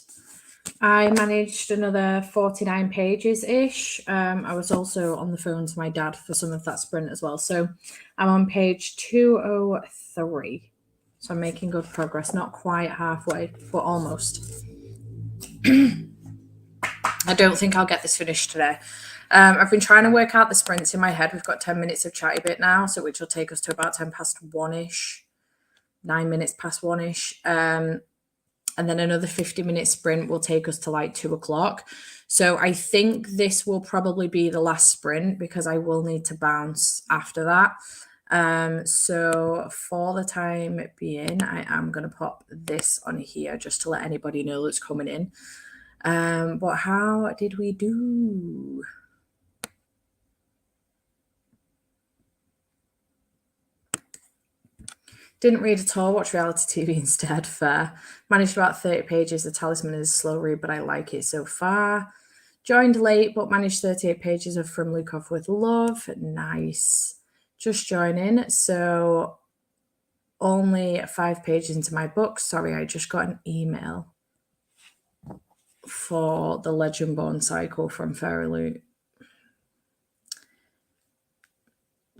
I managed another 49 pages ish. I was also on the phone to my dad for some of that sprint as well. So I'm on page 203. So I'm making good progress, not quite halfway, but almost. I don't think I'll get this finished today. I've been trying to work out the sprints in my head. We've got 10 minutes of chatty bit now, so which will take us to about 10 past 1-ish, 9 minutes past 1-ish. And then another 50-minute sprint will take us to like 2 o'clock. So I think this will probably be the last sprint because I will need to bounce after that. So for the time being, I am going to pop this on here just to let anybody know that's coming in. But how did we do? Didn't read at all, watch reality TV instead. Fair. Managed about 30 pages. The Talisman is a slow read, but I like it so far. Joined late, but managed 38 pages of From Lukov with Love. Nice. Just joining. So only 5 pages into my book. Sorry, I just got an email for the Legendborn cycle from Fairy Loot.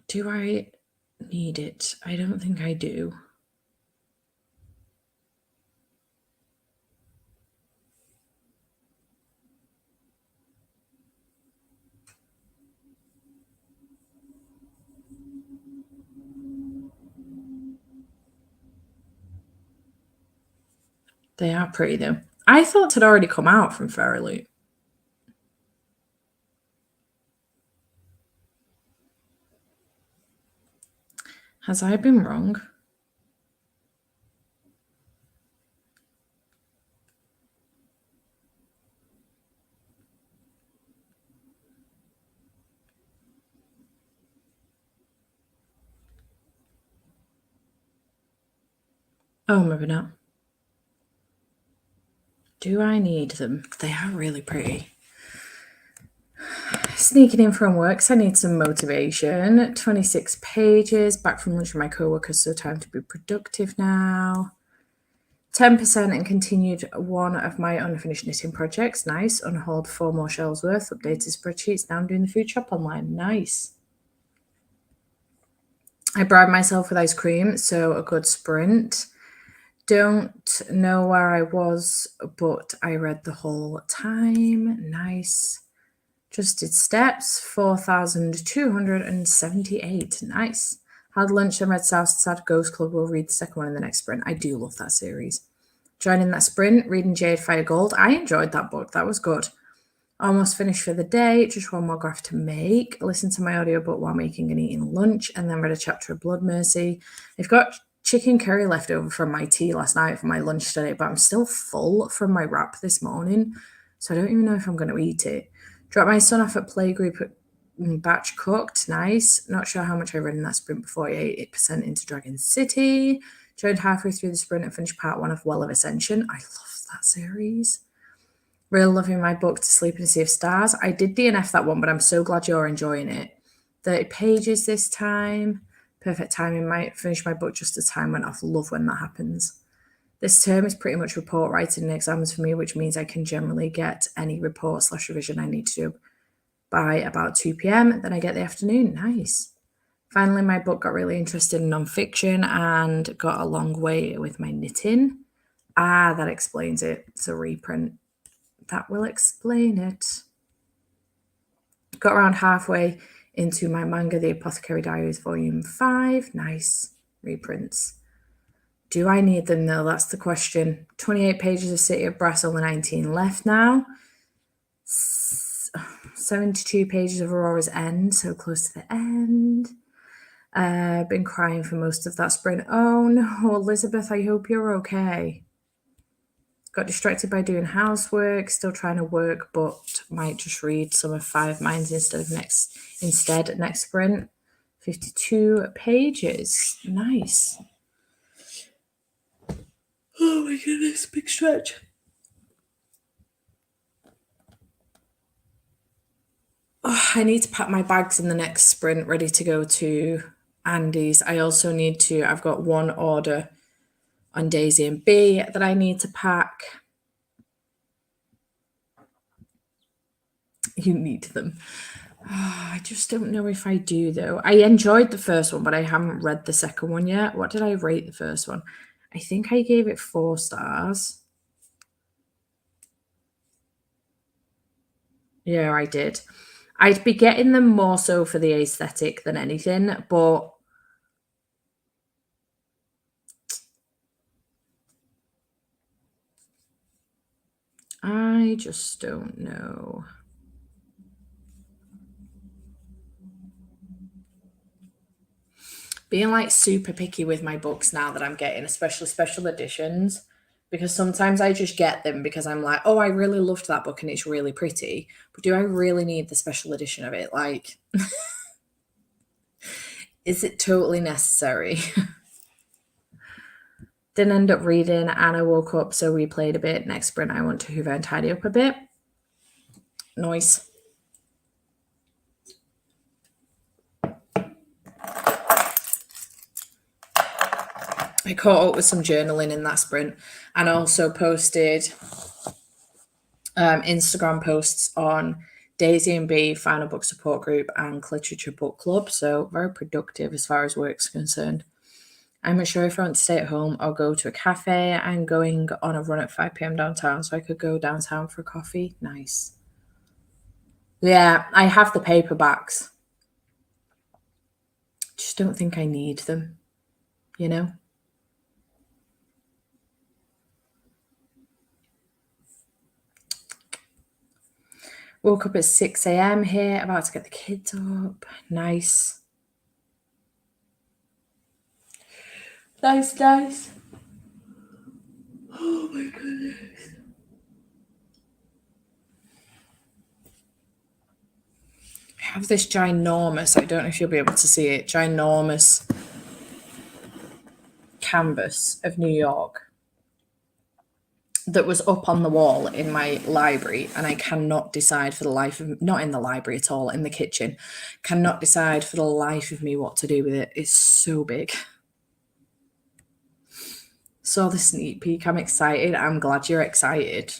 Do I need it? I don't think I do. They are pretty though. I thought it had already come out from Fairy Loot. Has I been wrong? Oh, maybe not. Do I need them? They are really pretty. Sneaking in from work, so I need some motivation. 26 pages, back from lunch with my co-workers, so time to be productive now. 10% and continued one of my unfinished knitting projects. Nice. On hold 4 more shelves worth. Updated spreadsheets. Now I'm doing the food shop online. Nice. I bribed myself with ice cream, so a good sprint. Don't know where I was, but I read the whole time. Nice. Just did steps, 4,278. Nice. Had lunch and read Southside Ghost Club. We'll read the second one in the next sprint. I do love that series. Joining that sprint, reading Jade Fire Gold. I enjoyed that book. That was good. Almost finished for the day. Just one more graph to make. Listen to my audiobook while making and eating lunch, and then read a chapter of Blood Mercy. I've got chicken curry left over from my tea last night for my lunch today, but I'm still full from my wrap this morning, so I don't even know if I'm going to eat it. Dropped my son off at playgroup at batch cooked. Nice. Not sure how much I read in that sprint before 88% into Dragon City. Joined halfway through the sprint and finished part 1 of Well of Ascension. I love that series. Really loving my book To Sleep in a Sea of Stars. I did DNF that one, but I'm so glad you're enjoying it. 30 pages this time. Perfect timing. Might finish my book just as time went off. Love when that happens. This term is pretty much report writing and exams for me, which means I can generally get any report/revision I need to do by about 2 p.m. Then I get the afternoon. Nice. Finally, my book got really interested in nonfiction and got a long way with my knitting. That explains it. It's a reprint. That will explain it. Got around halfway into my manga, The Apothecary Diaries Volume 5. Nice reprints. Do I need them though? That's the question. 28 pages of City of Brass, only 19 left now. 72 pages of Aurora's End, so close to the end. Been crying for most of that sprint. Oh no, Elizabeth, I hope you're okay. Got distracted by doing housework, still trying to work, but might just read some of Five Minds next sprint. 52 pages. Nice. Oh my goodness, big stretch. I need to pack my bags in the next sprint ready to go to Andy's. I also need to, I've got one order on Daisy and B that I need to pack. You need them. I just don't know if I do, though. I enjoyed the first one, but I haven't read the second one yet. What did I rate the first one? I think I gave it 4 stars. Yeah, I did. I'd be getting them more so for the aesthetic than anything, but I just don't know. Being like super picky with my books now that I'm getting, especially special editions, because sometimes I just get them because I'm like, oh, I really loved that book and it's really pretty, but do I really need the special edition of it? Like, is it totally necessary? Didn't end up reading. Anna woke up, so we played a bit. Next sprint, I want to hoover and tidy up a bit. Nice. I caught up with some journaling in that sprint and also posted Instagram posts on Daisy and B, Final Book Support Group, and Literature Book Club. So very productive as far as work's concerned. I'm not sure if I want to stay at home or go to a cafe. I'm going on a run at 5 p.m. downtown, so I could go downtown for a coffee. Nice. Yeah, I have the paperbacks. Just don't think I need them, you know? Woke up at 6 a.m. here, about to get the kids up. Nice. Nice. Oh my goodness. I have this ginormous, I don't know if you'll be able to see it, ginormous canvas of New York that was up on the wall in my library, and I cannot decide for the life of, not in the library at all, in the kitchen, cannot decide for the life of me what to do with it. It's so big. Saw the sneak peek. I'm excited. I'm glad you're excited.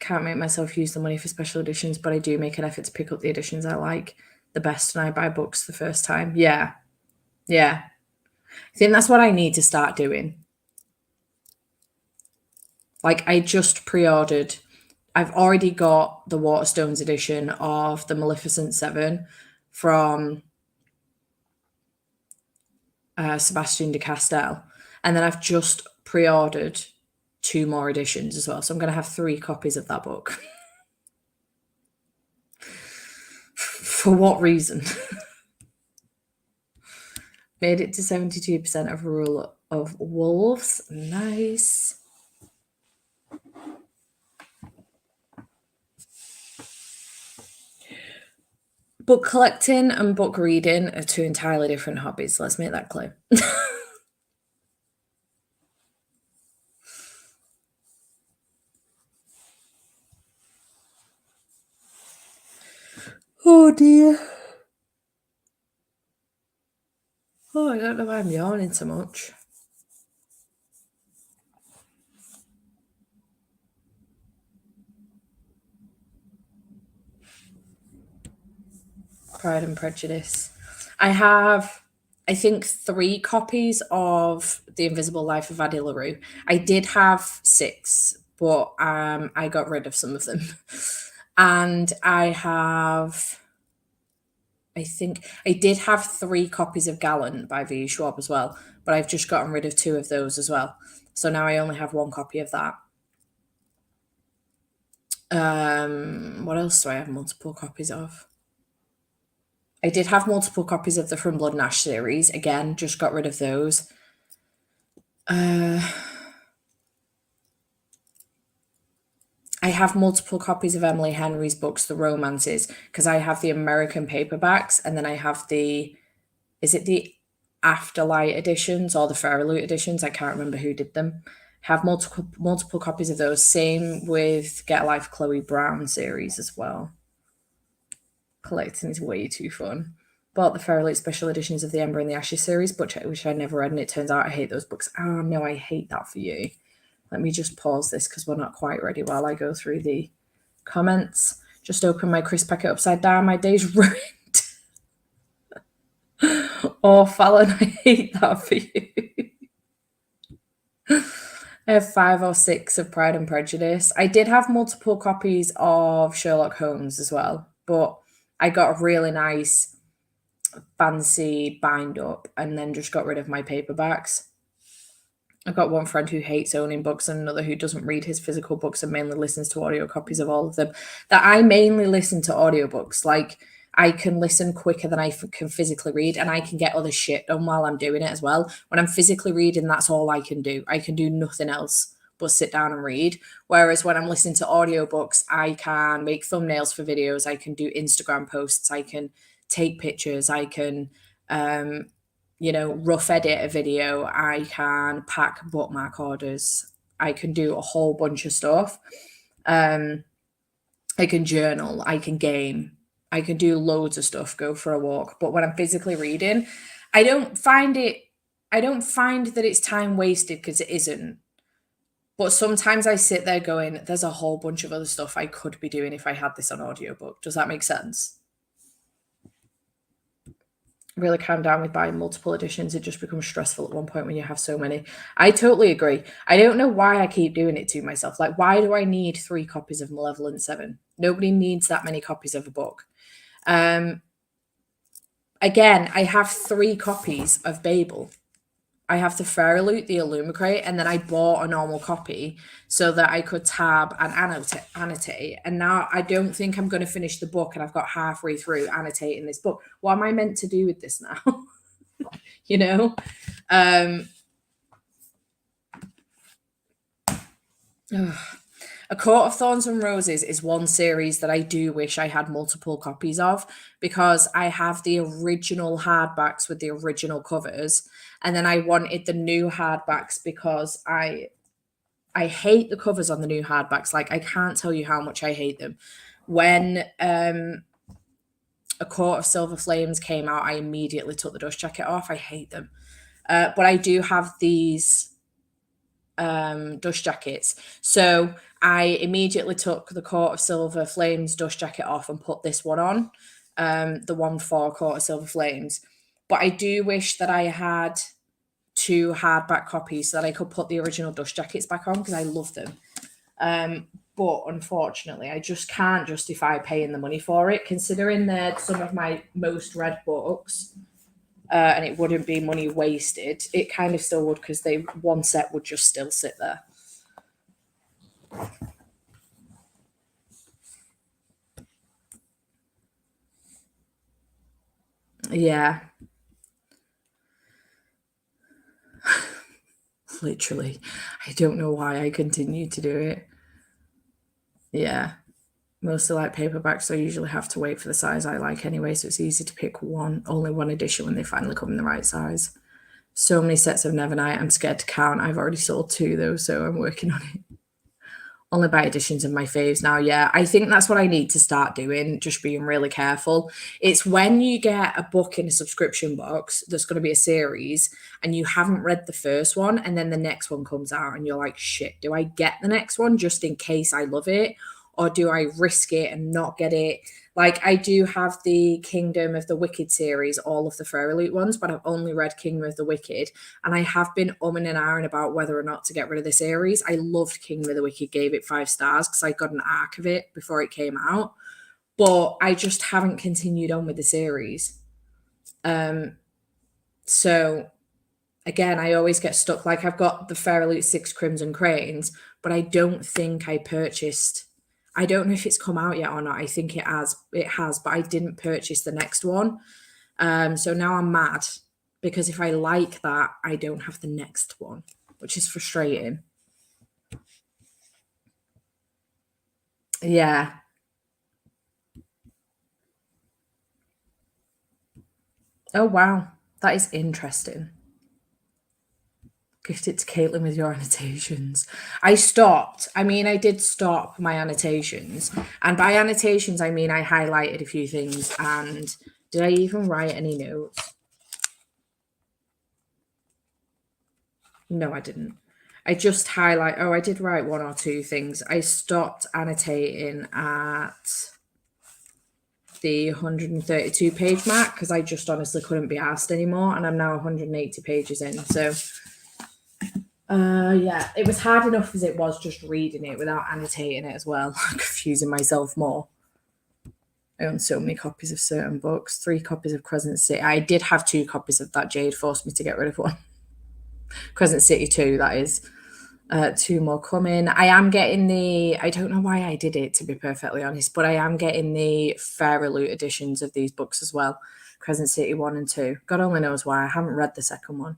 Can't make myself use the money for special editions, but I do make an effort to pick up the editions I like the best when I buy books the first time. Yeah. I think that's what I need to start doing. Like, I just pre-ordered. I've already got the Waterstones edition of the Maleficent 7 from Sebastian de Castell. And then I've just pre-ordered 2 more editions as well. So I'm going to have 3 copies of that book. For what reason? Made it to 72% of Rule of Wolves. Nice. Book collecting and book reading are 2 entirely different hobbies. Let's make that clear. Oh dear. Oh, I don't know why I'm yawning so much. Pride and Prejudice. I have, I think, 3 copies of The Invisible Life of Addie LaRue. I did have 6, but I got rid of some of them. And I think I did have 3 copies of Gallant by V. Schwab as well, but I've just gotten rid of 2 of those as well. So now I only have 1 copy of that. What else do I have multiple copies of? I did have multiple copies of the From Blood and Ash series. Again, just got rid of those. I have multiple copies of Emily Henry's books, the romances, because I have the American paperbacks, and then I have is it the Afterlight editions or the Fairyloot editions? I can't remember who did them. Have multiple copies of those. Same with Get a Life Chloe Brown series as well. Collecting is way too fun. Bought the Fairy special editions of the Ember and the Ashes series, which I never read, and it turns out I hate those books. Oh no, I hate that for you. Let me just pause this because we're not quite ready while I go through the comments. Just open my crisp packet upside down. My day's ruined. Oh, Fallon, I hate that for you. I have 5 or 6 of Pride and Prejudice. I did have multiple copies of Sherlock Holmes as well, but I got a really nice fancy bind up and then just got rid of my paperbacks. I've got one friend who hates owning books and another who doesn't read his physical books and mainly listens to audio copies of all of them. That I mainly listen to audiobooks. Like, I can listen quicker than I can physically read, and I can get other shit done while I'm doing it as well. When I'm physically reading, that's all I can do. I can do nothing else but sit down and read. Whereas when I'm listening to audiobooks, I can make thumbnails for videos, I can do Instagram posts, I can take pictures, I can rough edit a video, I can pack bookmark orders, I can do a whole bunch of stuff. I can journal, I can game, I can do loads of stuff, go for a walk. But when I'm physically reading, I don't find that it's time wasted, because it isn't. But sometimes I sit there going, there's a whole bunch of other stuff I could be doing if I had this on audiobook. Does that make sense? Really calm down with buying multiple editions. It just becomes stressful at one point when you have so many. I totally agree. I don't know why I keep doing it to myself. Like, why do I need 3 copies of Malevolent 7? Nobody needs that many copies of a book. Again, I have 3 copies of Babel. I have the Fairy Loot, the Illumicrate, and then I bought a normal copy so that I could tab and annotate. And now I don't think I'm going to finish the book, and I've got halfway through annotating this book. What am I meant to do with this now? you know? A Court of Thorns and Roses is one series that I do wish I had multiple copies of, because I have the original hardbacks with the original covers, and then I wanted the new hardbacks because I hate the covers on the new hardbacks. Like, I can't tell you how much I hate them. When A Court of Silver Flames came out, I immediately took the dust jacket off. I hate them. But I do have these dust jackets. So I immediately took the Court of Silver Flames dust jacket off and put this one on, the one for Court of Silver Flames. But I do wish that I had 2 hardback copies so that I could put the original dust jackets back on, because I love them. But unfortunately, I just can't justify paying the money for it, considering they're some of my most read books. And it wouldn't be money wasted. It kind of still would, because one set would just still sit there. Yeah. Literally. I don't know why I continue to do it. Yeah. Mostly like paperbacks, so I usually have to wait for the size I like anyway, so it's easy to pick only one edition when they finally come in the right size. So many sets of Nevernight, I'm scared to count. I've already sold 2 though, so I'm working on it. Only buy editions of my faves now. Yeah, I think that's what I need to start doing, just being really careful. It's when you get a book in a subscription box that's going to be a series and you haven't read the first one, and then the next one comes out and you're like, shit, do I get the next one just in case I love it? Or do I risk it and not get it? Like, I do have the Kingdom of the Wicked series, all of the Fairy Loot ones, but I've only read Kingdom of the Wicked, and I have been umming and ahhing about whether or not to get rid of the series. I loved Kingdom of the Wicked, gave it 5 stars because I got an arc of it before it came out, but I just haven't continued on with the series. So again, I always get stuck. Like, I've got the Fairy Loot 6 Crimson Cranes, but I don't think I purchased. I don't know if it's come out yet or not. I think it has. It has, but I didn't purchase the next one. So now I'm mad, because if I like that, I don't have the next one, which is frustrating. Yeah. Oh, wow. That is interesting. Gift it to Caitlin with your annotations. I stopped. I mean, I did stop my annotations. And by annotations, I mean I highlighted a few things and Did I even write any notes? No, I didn't. I just highlight. Oh, I did write one or two things. I stopped annotating at the 132 page mark because I just honestly couldn't be asked anymore, and I'm now 180 pages in. So, yeah, it was hard enough as it was just reading it without annotating it as well, confusing myself more. I own so many copies of certain books. 3 copies of Crescent City. I did have 2 copies of that. Jade forced me to get rid of one. Crescent City 2, that is. 2 more coming. I am getting I don't know why I did it, to be perfectly honest, but I am getting the Fairy Loot editions of these books as well. Crescent City 1 and 2. God only knows why. I haven't read the second one.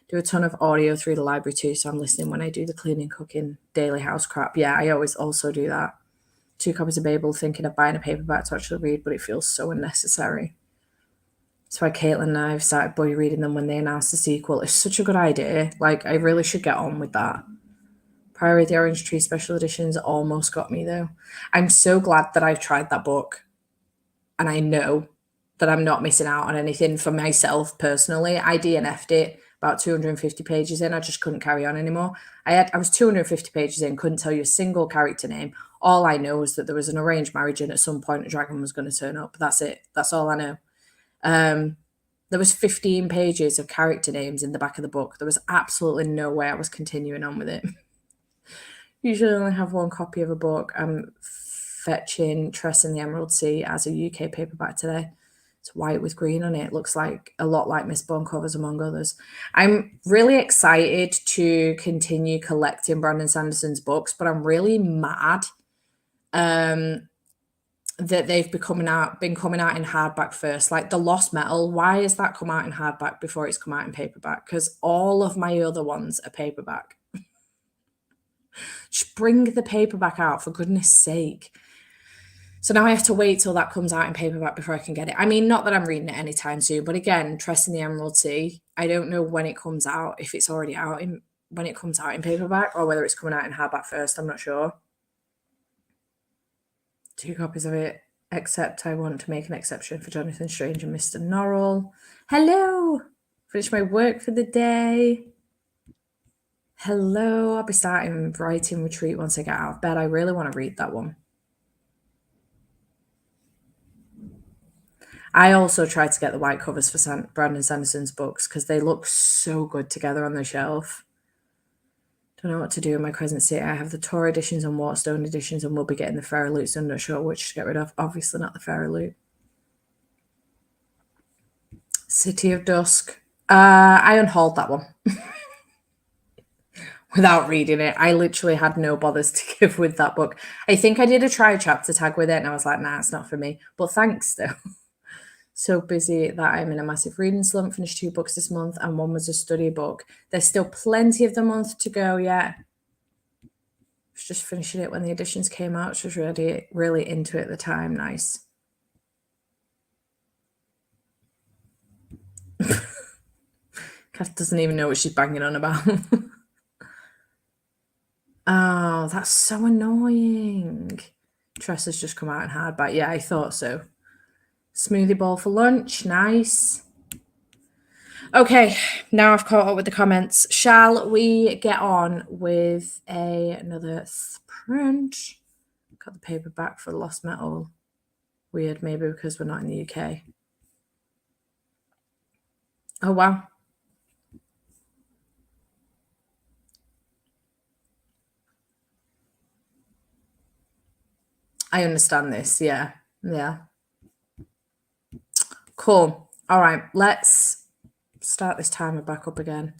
Do a ton of audio through the library too, so I'm listening when I do the cleaning, cooking, daily house crap. Yeah, I always also do that. 2 copies of Babel, thinking of buying a paperback to actually read, but it feels so unnecessary. That's why Caitlin and I have started boy reading them when they announced the sequel. It's such a good idea. Like, I really should get on with that. Priory of the Orange Tree special editions almost got me, though. I'm so glad that I've tried that book. And I know that I'm not missing out on anything for myself personally. I DNF'd it about 250 pages in. I just couldn't carry on anymore. I was 250 pages in, couldn't tell you a single character name. All I know is that there was an arranged marriage and at some point a dragon was going to turn up. That's it. That's all I know. There was 15 pages of character names in the back of the book. There was absolutely no way I was continuing on with it. Usually only have 1 copy of a book. I'm fetching Tress in the Emerald Sea as a UK paperback today. It's white with green on it. Looks like a lot like Mistborn covers, among others. I'm really excited to continue collecting Brandon Sanderson's books, but I'm really mad that they've been coming out in hardback first. Like The Lost Metal, why has that come out in hardback before it's come out in paperback? Because all of my other ones are paperback. Just bring the paperback out, for goodness sake. So now I have to wait till that comes out in paperback before I can get it. I mean, not that I'm reading it anytime soon, but again, Tress in the Emerald Sea, I don't know when it comes out, if it's already out when it comes out in paperback or whether it's coming out in hardback first. I'm not sure. 2 copies of it, except I want to make an exception for Jonathan Strange and Mr. Norrell. Hello! Finished my work for the day. Hello, I'll be starting Writing Retreat once I get out of bed. I really want to read that one. I also tried to get the white covers for Brandon Sanderson's books because they look so good together on the shelf. Don't know what to do in my Crescent City. I have the Tor editions and Waterstone editions, and we'll be getting the Fairy Loot, so I'm not sure which to get rid of. Obviously not the Fairy Loot. City of Dusk. I unhauled that one. Without reading it. I literally had no bothers to give with that book. I think I did a try chapter tag with it, and I was like, nah, it's not for me. But thanks, though. So busy that I'm in a massive reading slump. Finished 2 books this month, and one was a study book. There's still plenty of the month to go yet. I was just finishing it when the editions came out. She was really, really into it at the time. Nice. Kath doesn't even know what she's banging on about. Oh, that's so annoying. Tress has just come out in hardback. Yeah, I thought so. Smoothie bowl for lunch. Nice. Okay, now I've caught up with the comments. Shall we get on with another sprint? Got the paperback for Lost Metal. Weird, maybe because we're not in the UK. Oh, wow. I understand this. Yeah. Yeah. Cool. All right. Let's start this timer back up again.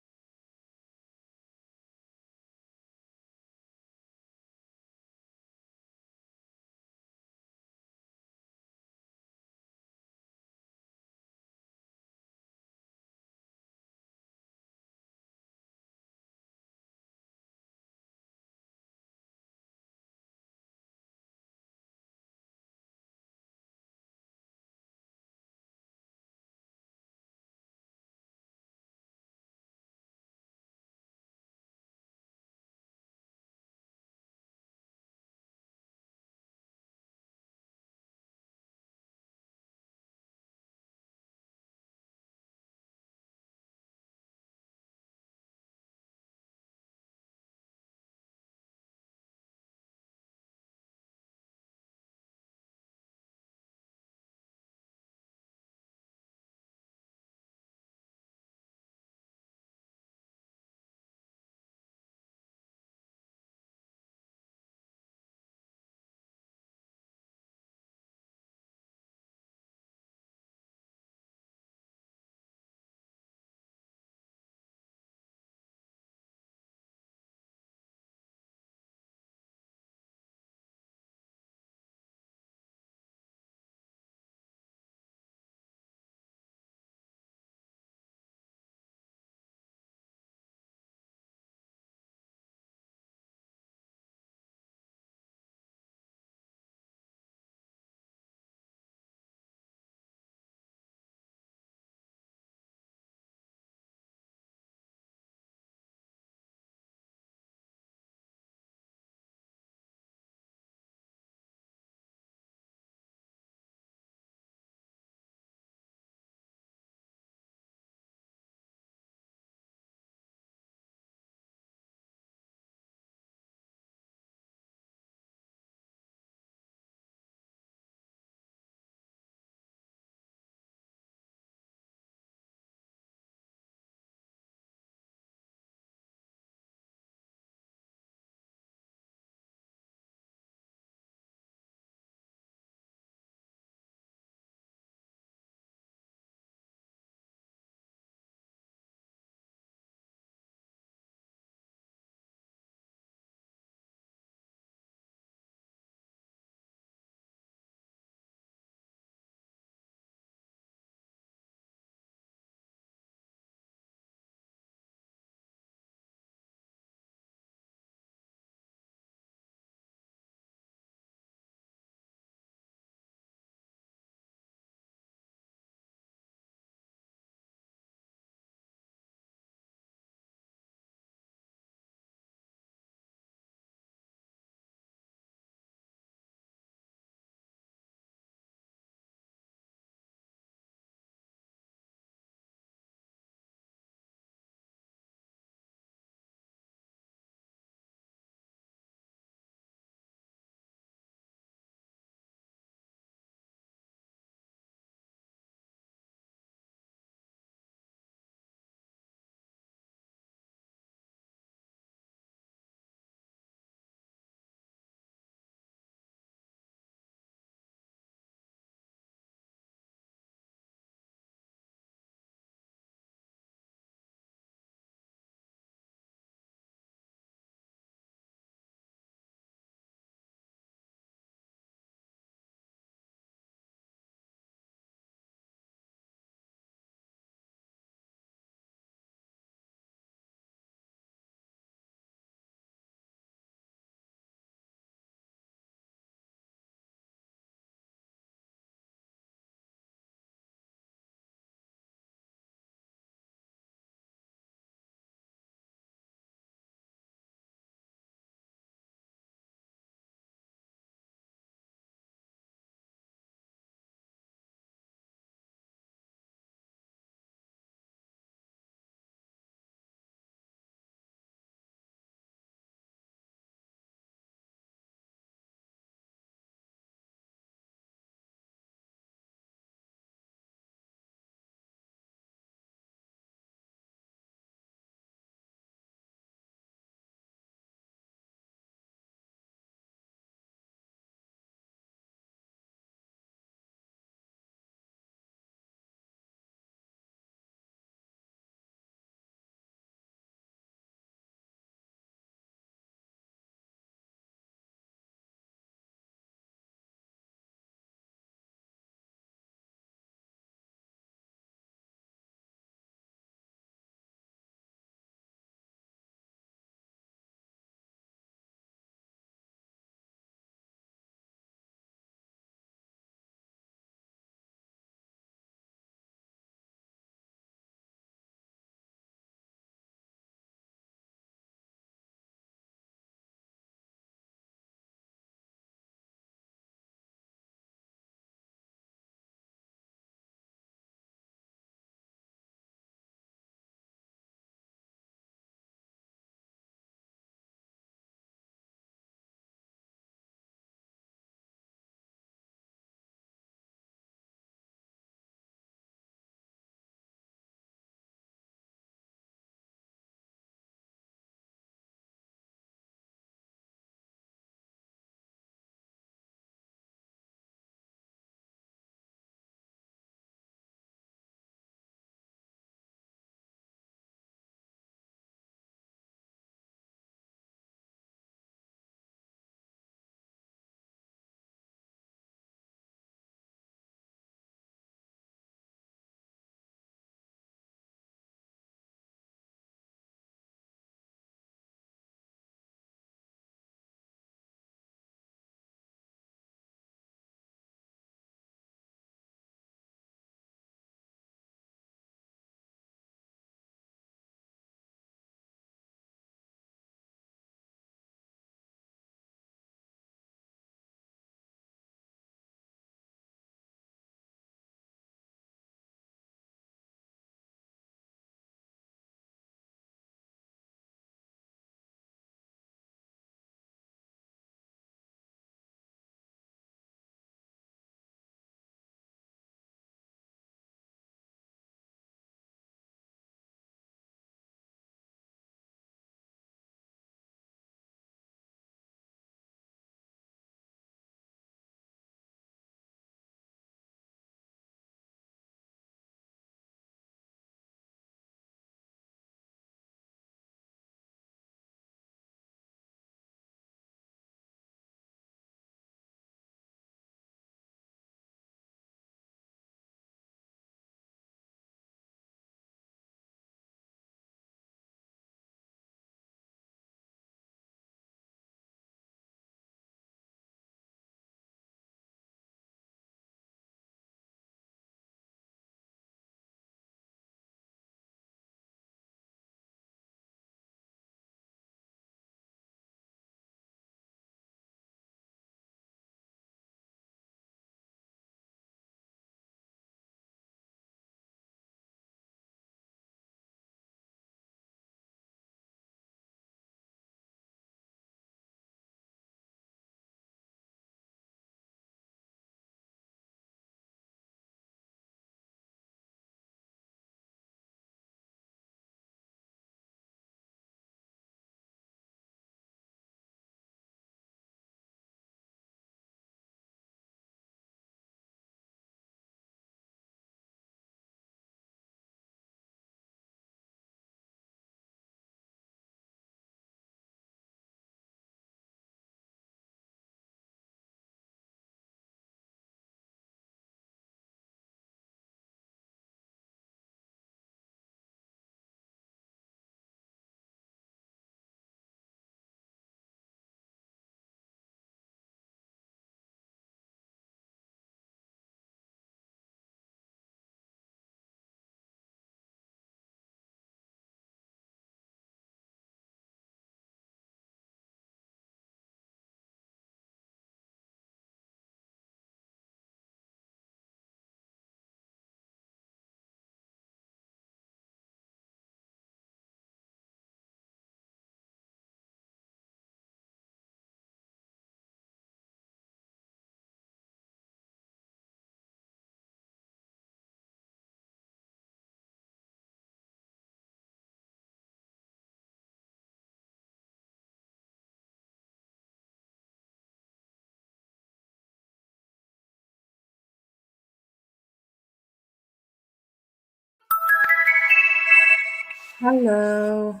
Hello.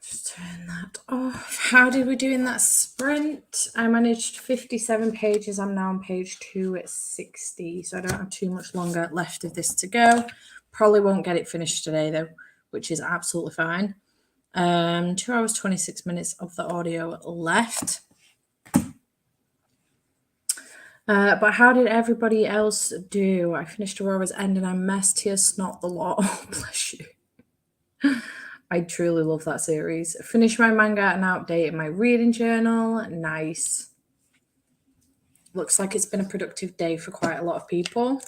Just turn that off. How did we do in that sprint? I managed 57 pages. I'm now on page 260, so I don't have too much longer left of this to go. Probably won't get it finished today though, which is absolutely fine. 2 hours 26 minutes of the audio left. But how did everybody else do? I finished Aurora's End and I messed here snot the lot. Oh, bless you. I truly love that series. Finished my manga and updated my reading journal. Nice. Looks like it's been a productive day for quite a lot of people.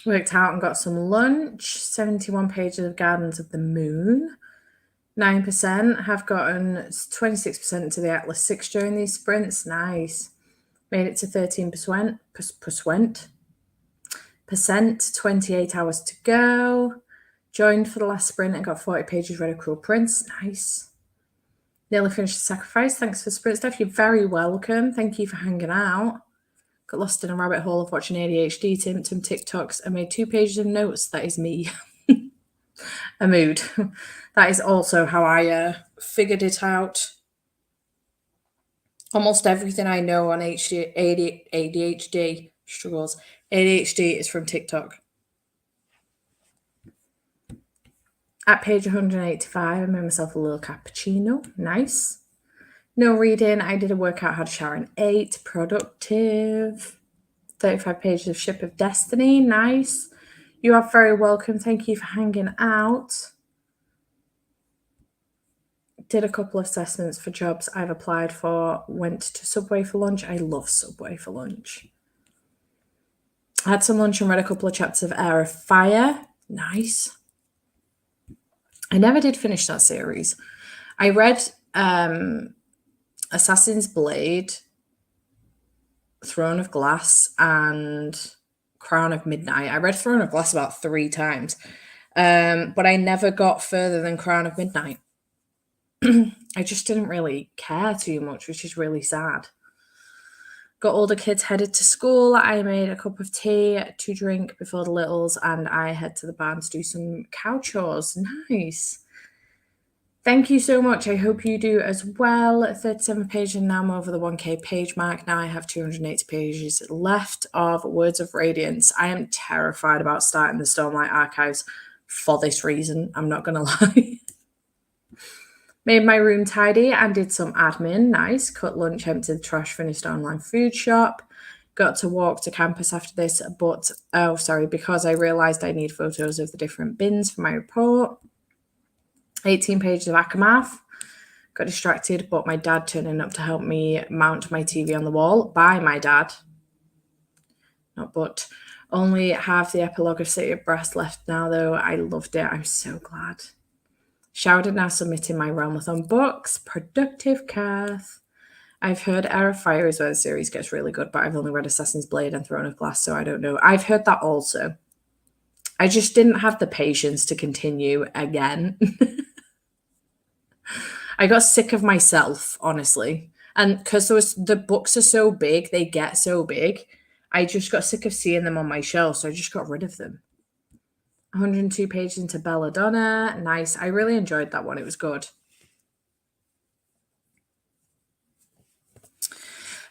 Worked out and got some lunch. 71 pages of Gardens of the Moon. 9% have gotten 26% to the Atlas 6 during these sprints. Nice. Made it to 13%. 28 hours to go. Joined for the last sprint and got 40 pages read of Cruel Prince. Nice. Nearly finished the sacrifice. Thanks for sprint stuff. You're very welcome. Thank you for hanging out. Got lost in a rabbit hole of watching ADHD Tim TikToks and made 2 pages of notes. That is me. A mood. That is also how I figured it out. Almost everything I know on ADHD struggles. ADHD is from TikTok. At page 185, I made myself a little cappuccino. Nice. No reading. I did a workout, had a shower and 8. Productive. 35 pages of Ship of Destiny. Nice. You are very welcome. Thank you for hanging out. Did a couple of assessments for jobs I've applied for. Went to Subway for lunch. I love Subway for lunch. Had some lunch and read a couple of chapters of Heir of Fire. Nice. I never did finish that series. I read Assassin's Blade, Throne of Glass, and Crown of Midnight. I read Throne of Glass about 3 times, but I never got further than Crown of Midnight. I just didn't really care too much, which is really sad. Got older kids headed to school. I made a cup of tea to drink before the littles, and I head to the barn to do some cow chores. Nice. Thank you so much. I hope you do as well. 37 pages, and now I'm over the 1K page mark. Now I have 280 pages left of Words of Radiance. I am terrified about starting the Stormlight Archives for this reason. I'm not going to lie. Made my room tidy and did some admin. Nice. Cut lunch, emptied the trash, finished online food shop. Got to walk to campus after this, but, because I realised I need photos of the different bins for my report. 18 pages of Akamath. Got distracted, but my dad turning up to help me mount my TV on the wall. By my dad. Not but. Only have the epilogue of City of Brass left now, though. I loved it. I'm so glad. Showered and now submitting my Realmathon books. Productive Kath. I've heard Heir of Fire is where the series gets really good, but I've only read Assassin's Blade and Throne of Glass, so I don't know. I've heard that also. I just didn't have the patience to continue again. I got sick of myself, honestly. And because the books are so big, they get so big, I just got sick of seeing them on my shelf, so I just got rid of them. 102 pages into Belladonna. Nice. I really enjoyed that one. It was good.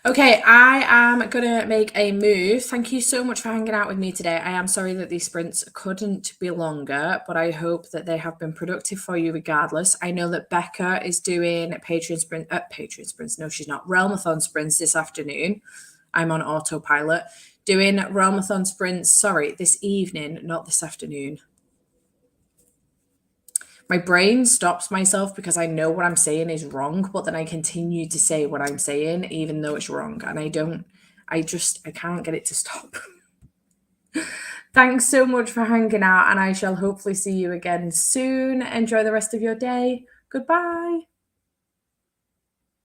Okay, I am going to make a move. Thank you so much for hanging out with me today. I am sorry that these sprints couldn't be longer, but I hope that they have been productive for you regardless. I know that Becca is doing Patreon sprints. No, she's not. Realmathon sprints this afternoon. I'm on autopilot. Doing Realmathon sprints, this evening, not this afternoon. My brain stops myself because I know what I'm saying is wrong, but then I continue to say what I'm saying, even though it's wrong. And I can't get it to stop. Thanks so much for hanging out, and I shall hopefully see you again soon. Enjoy the rest of your day. Goodbye.